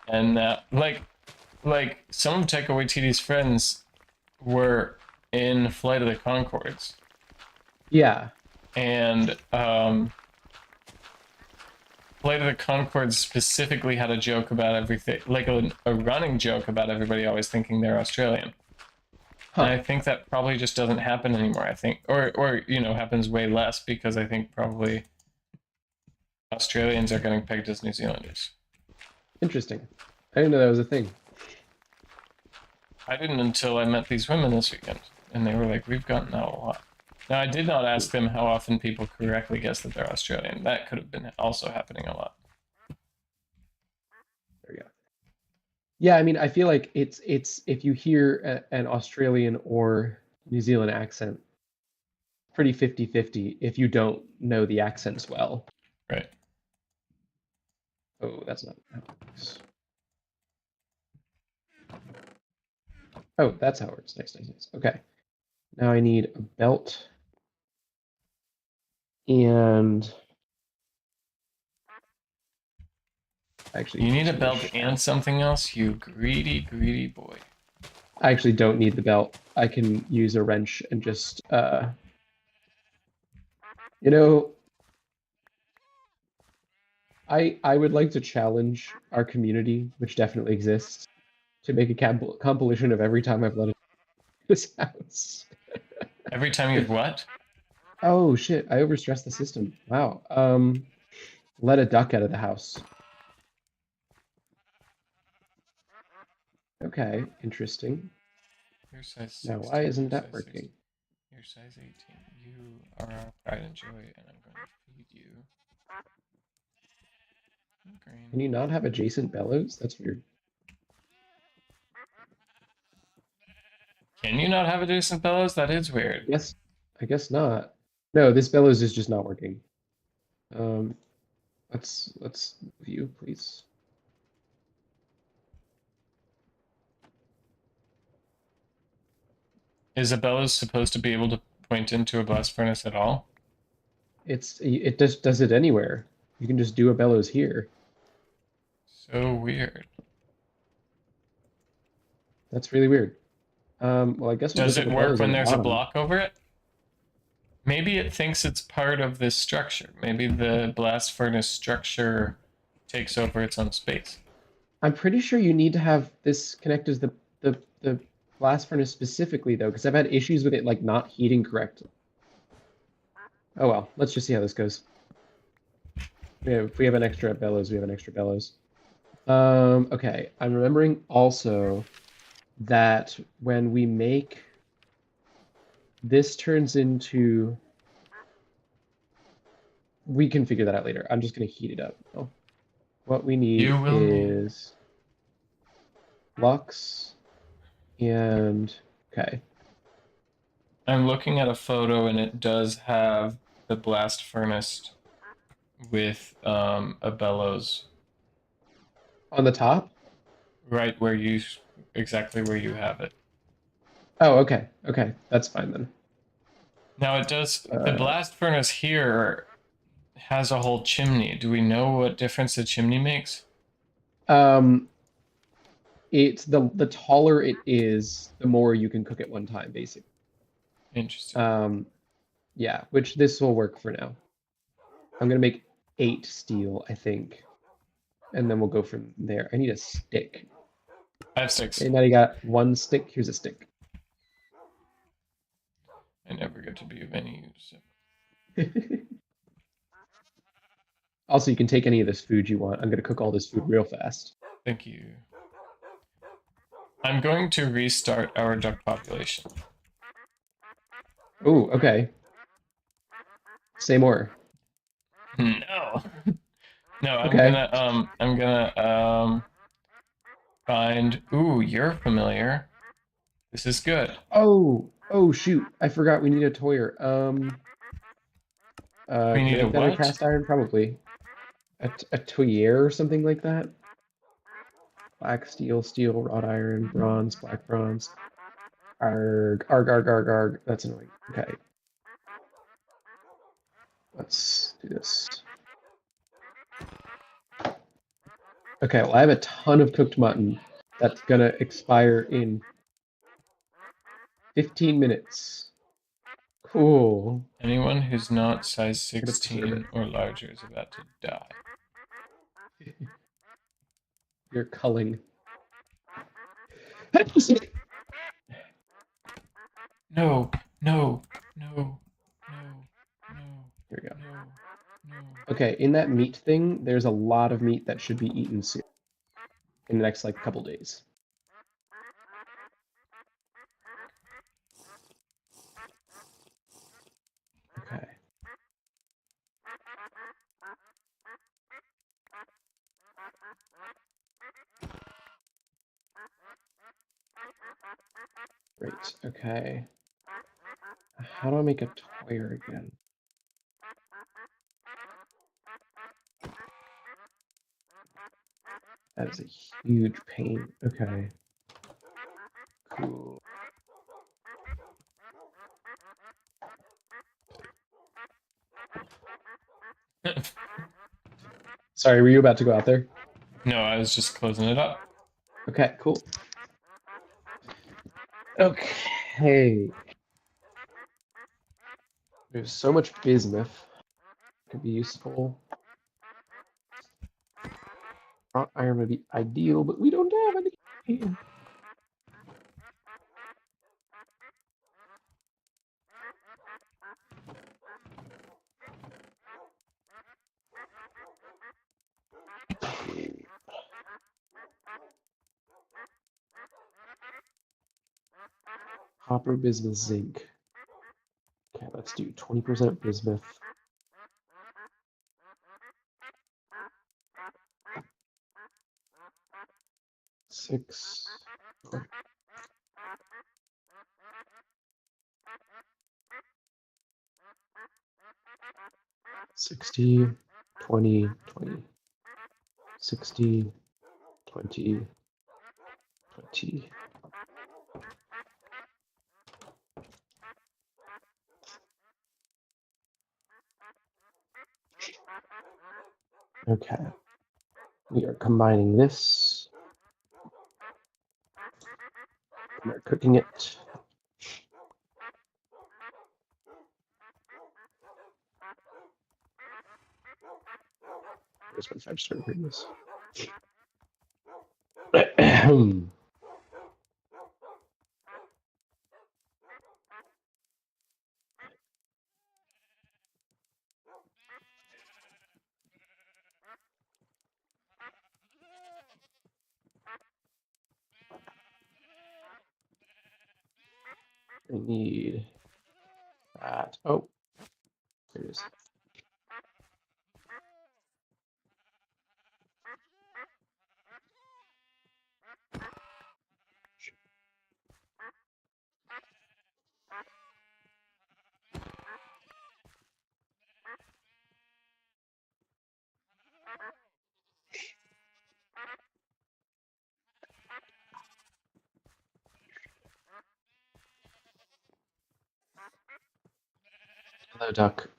And like some of Taika Waititi's friends were in Flight of the Conchords. Yeah. And Flight of the Conchords specifically had a joke about everything, like a running joke about everybody always thinking they're Australian. Huh. And I think that probably just doesn't happen anymore. I think, or you know, happens way less because I think probably Australians are getting pegged as New Zealanders. Interesting. I didn't know that was a thing. I didn't until I met these women this weekend, and they were like, "We've gotten that a lot." Now, I did not ask them how often people correctly guess that they're Australian. That could have been also happening a lot. There we go. Yeah, I mean, I feel like it's if you hear an Australian or New Zealand accent, pretty 50-50 if you don't know the accents well. Right. Oh, that's not how it works. Oh, that's how it works. Nice, nice, nice. Okay. Now I need a belt. And Actually, You need a should belt and something else, you greedy, greedy boy. I actually don't need the belt. I can use a wrench and just, you know, I would like to challenge our community, which definitely exists, to make a compilation of every time I've let it this house. Every time you've what? Oh shit, I overstressed the system. Wow. Let a duck out of the house. Okay, interesting. You're size Now, 16. why isn't You're that size 16. working? You're size 18. You are our pride and joy, and I'm going to feed you. Green. Can you not have adjacent bellows? That's weird. Can you not have a decent bellows? That is weird. Yes, I guess not. No, this bellows is just not working. Um, let's view, please. Is a bellows supposed to be able to point into a blast furnace at all? It just does it anywhere. You can just do a bellows here. So weird. That's really weird. Well, I guess we'll Does just it put work bellows on when the there's a bottom. block over it? Maybe it thinks it's part of this structure. Maybe the blast furnace structure takes over its own space. I'm pretty sure you need to have this connected to the blast furnace specifically though, because I've had issues with it like not heating correctly. Oh well, let's just see how this goes. If we have an extra bellows, we have an extra bellows. Okay, I'm remembering also that when we make this turns into, we can figure that out later. I'm just gonna heat it up. Oh, what we need You will need. is flux and okay. I'm looking at a photo and it does have the blast furnace with a bellows On the top? right where you exactly where you have it. Oh, okay. Okay, that's fine then. Now it does the Uh, blast furnace here has a whole chimney. Do we know what difference the chimney makes? um, it's the taller it is, the more you can cook at one time, basically. Interesting. Yeah, which this will work for now. I'm gonna make 8 steel, I think, and then we'll go from there. I need a stick. I have 6. Okay, now you got 1 stick. Here's a stick. I never get to be of any use. Also, you can take any of this food you want. I'm gonna cook all this food real fast. Thank you. I'm going to restart our duck population. Oh, okay. Say more. No. No, Okay. I'm gonna find ooh, you're familiar. This is good. Oh shoot. I forgot we need a toyer. We Can I need a make that in what? cast iron? Probably. A toyer or something like that? Black steel, steel, wrought iron, bronze, black bronze. Arg, arg, arg, arg, arg. That's annoying. Okay. Let's do this. Okay, well, I have a ton of cooked mutton that's gonna expire in 15 minutes. Cool. Anyone who's not size I'm gonna preserve it. 16 or larger is about to die. You're culling. No, no, no, no, no, Here we go. no, no. Okay, in that meat thing, there's a lot of meat that should be eaten soon. In the next, like, couple days. Okay. Great, okay. How do I make a toyer again? That is a huge pain. Okay. Cool. Sorry, were you about to go out there? No, I was just closing it up. Okay, cool. Okay. There's so much bismuth. Could be useful. Wrought iron would be ideal, but we don't have any. Copper, bismuth, zinc. Okay, let's do 20% bismuth. Six. 60, 20, 20. 60, 20, 20. Okay. We are combining this. We are cooking it. Where's my 5-star ingredients? I need that. Oh, there it is. Hello, duck.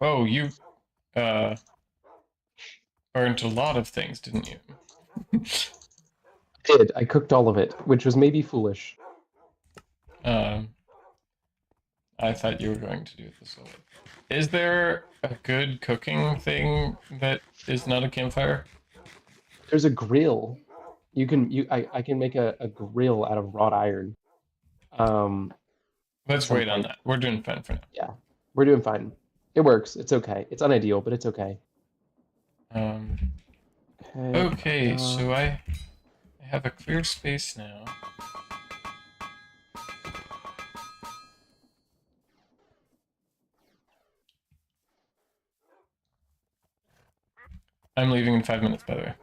Oh, you burnt a lot of things, didn't you? Did. I cooked all of it, which was maybe foolish. I thought you were going to do this all. Is there a good cooking thing that is not a campfire? There's a grill. I can make a grill out of wrought iron. At Let's some wait on point. that. We're doing fine for now. Yeah, we're doing fine. It works. It's okay. It's unideal, but it's okay. Okay, so I have a clear space now. I'm leaving in 5 minutes, by the way.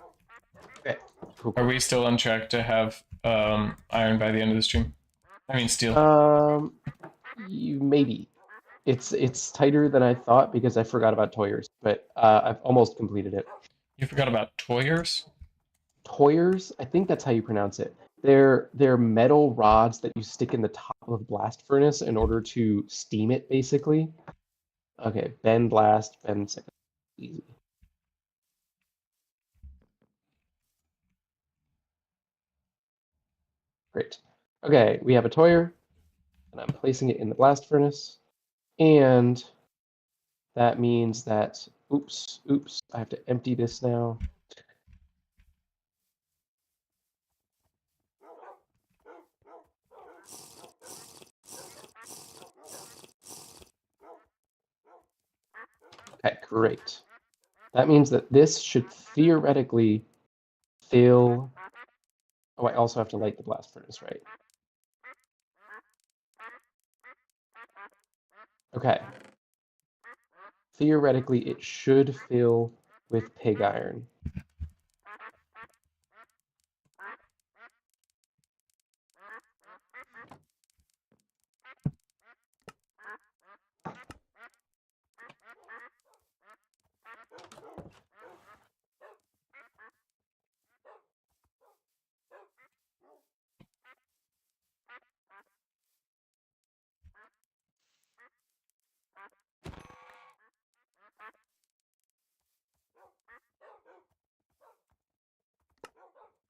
Okay. Cool. Are we still on track to have iron by the end of the stream? I mean steel. Maybe. It's tighter than I thought because I forgot about Toyers, but I've almost completed it. You forgot about Toyers? Toyers, I think that's how you pronounce it. They're metal rods that you stick in the top of a blast furnace in order to steam it, basically. Okay, bend blast, bend second. Easy. Great. Okay, we have a Toyer, and I'm placing it in the blast furnace, and that means that, oops, I have to empty this now. Okay, great. That means that this should theoretically fill. Oh, I also have to light the blast furnace, right? Okay. Theoretically, it should fill with pig iron.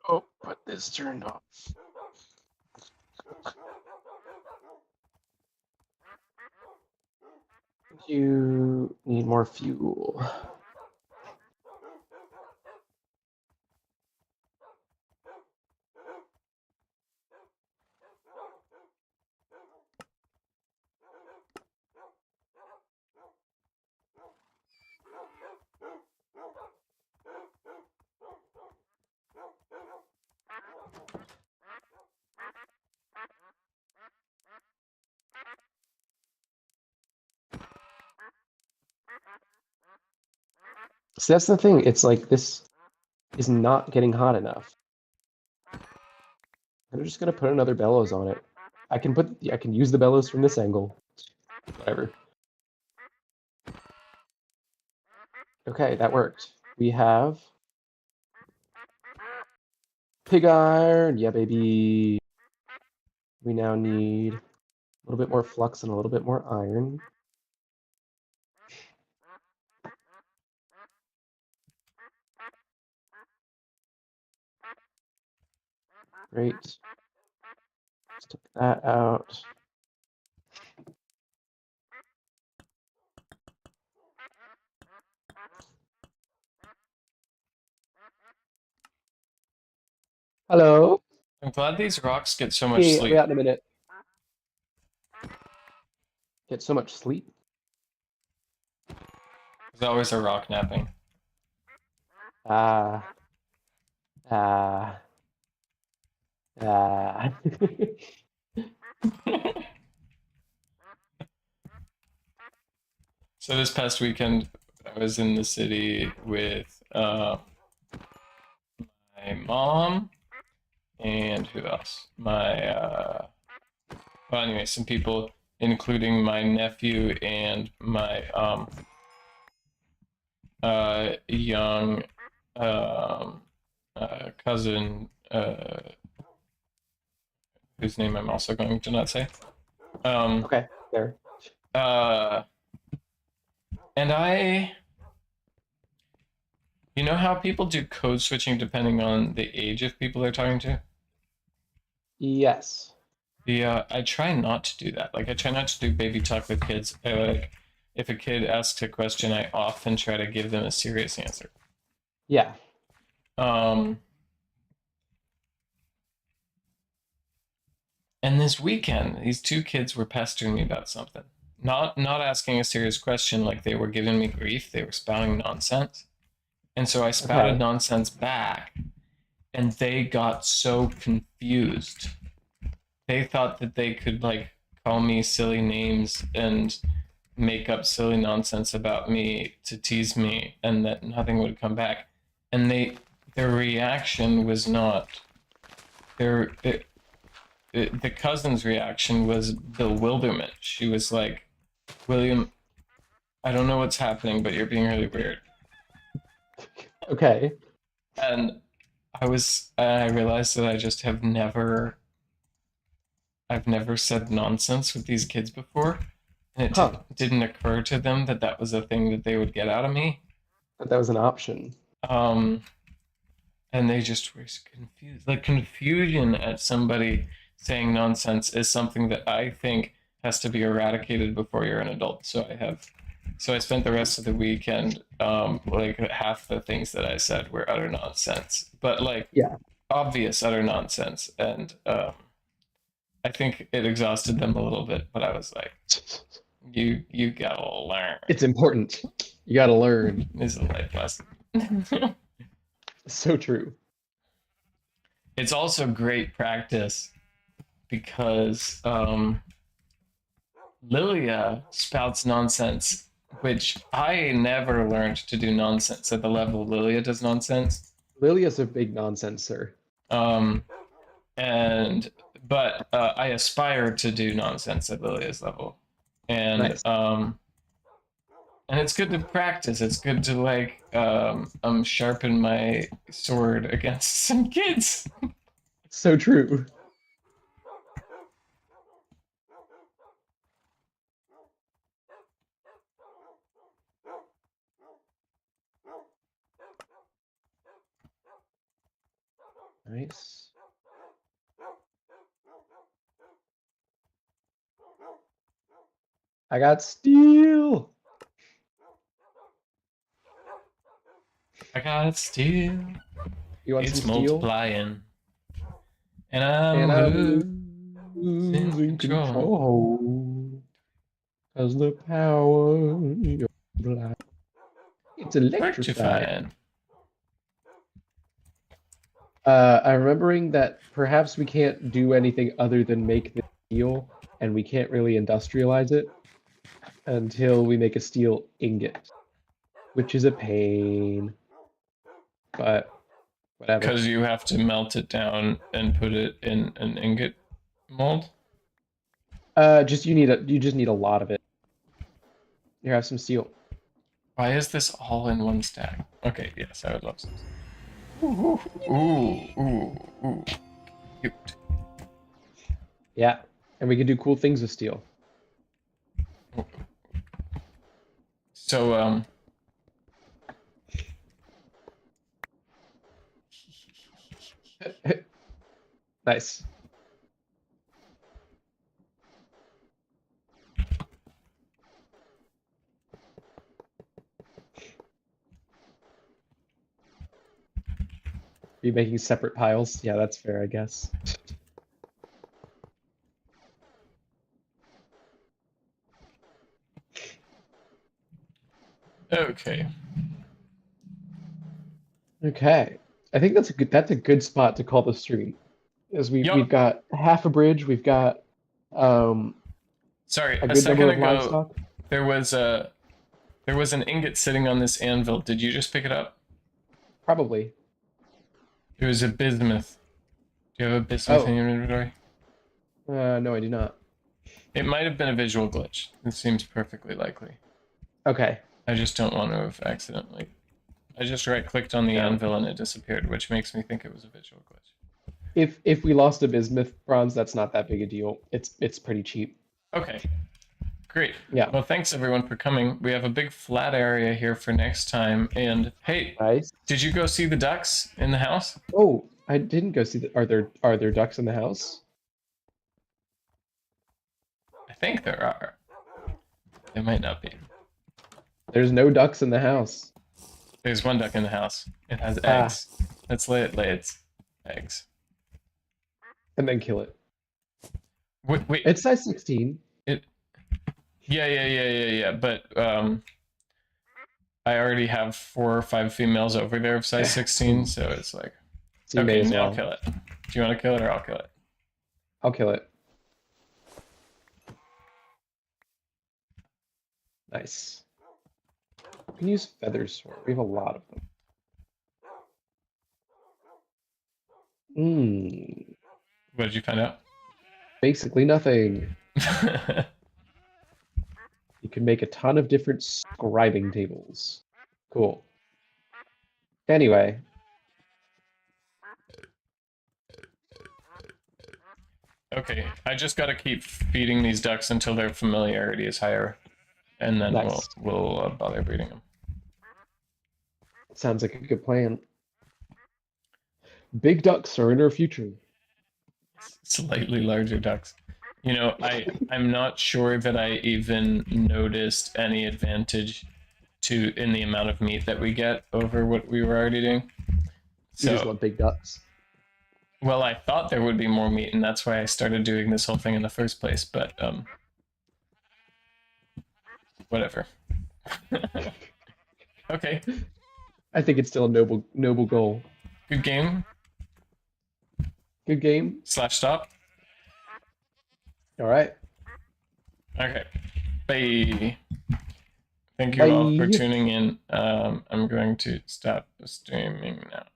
Oh, but this turned off. You need more fuel. So that's the thing. It's like this is not getting hot enough. I'm just gonna put another bellows on it. I can use the bellows from this angle. Whatever. Okay, that worked. We have pig iron. Yeah, baby. We now need a little bit more flux and a little bit more iron. Great. Let's take that out. Hello. I'm glad these rocks get so much Hey, I'll be sleep. out in a minute. Get so much sleep. There's always a rock napping. Ah. Ah. Ah. So this past weekend, I was in the city with my mom and who else? Well, anyway, some people, including my nephew and my young cousin, whose name I'm also going to not say. Okay, there. And you know how people do code switching depending on the age of people they're talking to? Yes. I try not to do that. Like, I try not to do baby talk with kids. If a kid asks a question, I often try to give them a serious answer. Yeah. And this weekend, these two kids were pestering me about something. Not asking a serious question, like they were giving me grief. They were spouting nonsense. And so I spouted nonsense back, and they got so confused. They thought that they could like call me silly names and make up silly nonsense about me to tease me, and that nothing would come back. And their reaction was not the cousin's reaction was bewilderment. She was like, "William, I don't know what's happening, but you're being really weird." Okay. And I realized that I just have I've never said nonsense with these kids before, and it didn't occur to them that that was a thing that they would get out of me. That was an option. And they just were confused. Like, confusion at somebody saying nonsense is something that I think has to be eradicated before you're an adult. So I spent the rest of the weekend, like half the things that I said were utter nonsense, but like obvious utter nonsense. And I think it exhausted them a little bit, but I was like, you gotta learn. It's important. You gotta learn. This is a life lesson. So true. It's also great practice because Lilia spouts nonsense which I never learned to do nonsense at the level Lilia does nonsense. Lilia's a big nonsense, sir. Um, and but I aspire to do nonsense at Lilia's level, and Nice. it's good to practice. It's good to like sharpen my sword against some kids. So true. Nice. I got steel. I got steel. You want It's some steel? multiplying, and And I'm I'm losing losing control. control. Cause the power you're blind. It's electrified. Rectifying. I'm remembering that perhaps we can't do anything other than make the steel, and we can't really industrialize it until we make a steel ingot, which is a pain, but whatever. Because you have to melt it down and put it in an ingot mold. Just you just need a lot of it. Here, have some steel. Why is this all in one stack? Okay, yes, I would love some. Ooh, ooh, ooh, ooh. Cute. Yeah, and we can do cool things with steel. So, Nice. Are you making separate piles? Yeah, that's fair, I guess. okay. Okay. I think that's a good spot to call the stream. As we've Yup. got half a bridge, we've got um Sorry, a a good number second of ago, livestock. there was a there was an ingot sitting on this anvil. Did you just pick it up? Probably. It was a bismuth. Do you have a bismuth in Oh, your inventory? no, I do not. It might have been a visual glitch. It seems perfectly likely. Okay. I just don't want to have accidentally. I just right-clicked on the Yeah. anvil and it disappeared, which makes me think it was a visual glitch. If we lost a bismuth bronze, that's not that big a deal. It's pretty cheap. Okay, great. Yeah. Well, thanks everyone for coming. We have a big flat area here for next time. And hey, Nice. did you go see the ducks in the house? Oh, I didn't go see the. Are there ducks in the house? I think there are. There might not be. There's no ducks in the house. There's one duck in the house. It has Ah, eggs. Let's lay its eggs. and then kill it. Wait. It's size 16. It. Yeah. But I already have 4 or 5 females over there of size 16, so it's like. So you may Okay, as now well. kill it. Do you want to kill it or I'll kill it? I'll kill it. Nice. We can use feathers for it. We have a lot of them. What did you find out? Basically nothing. You can make a ton of different scribing tables. Cool. Anyway. Okay, I just gotta keep feeding these ducks until their familiarity is higher, and then Nice. we'll bother breeding them. Sounds like a good plan. Big ducks are in our future. Slightly larger ducks. You know, I'm not sure that I even noticed any advantage in the amount of meat that we get over what we were already doing. You just So, want big ducks. well, I thought there would be more meat, and that's why I started doing this whole thing in the first place. But whatever. Okay. I think it's still a noble goal. Good game. Good game. /stop. All right. Okay. Bye. Thank you all for Bye. tuning in. I'm going to stop streaming now.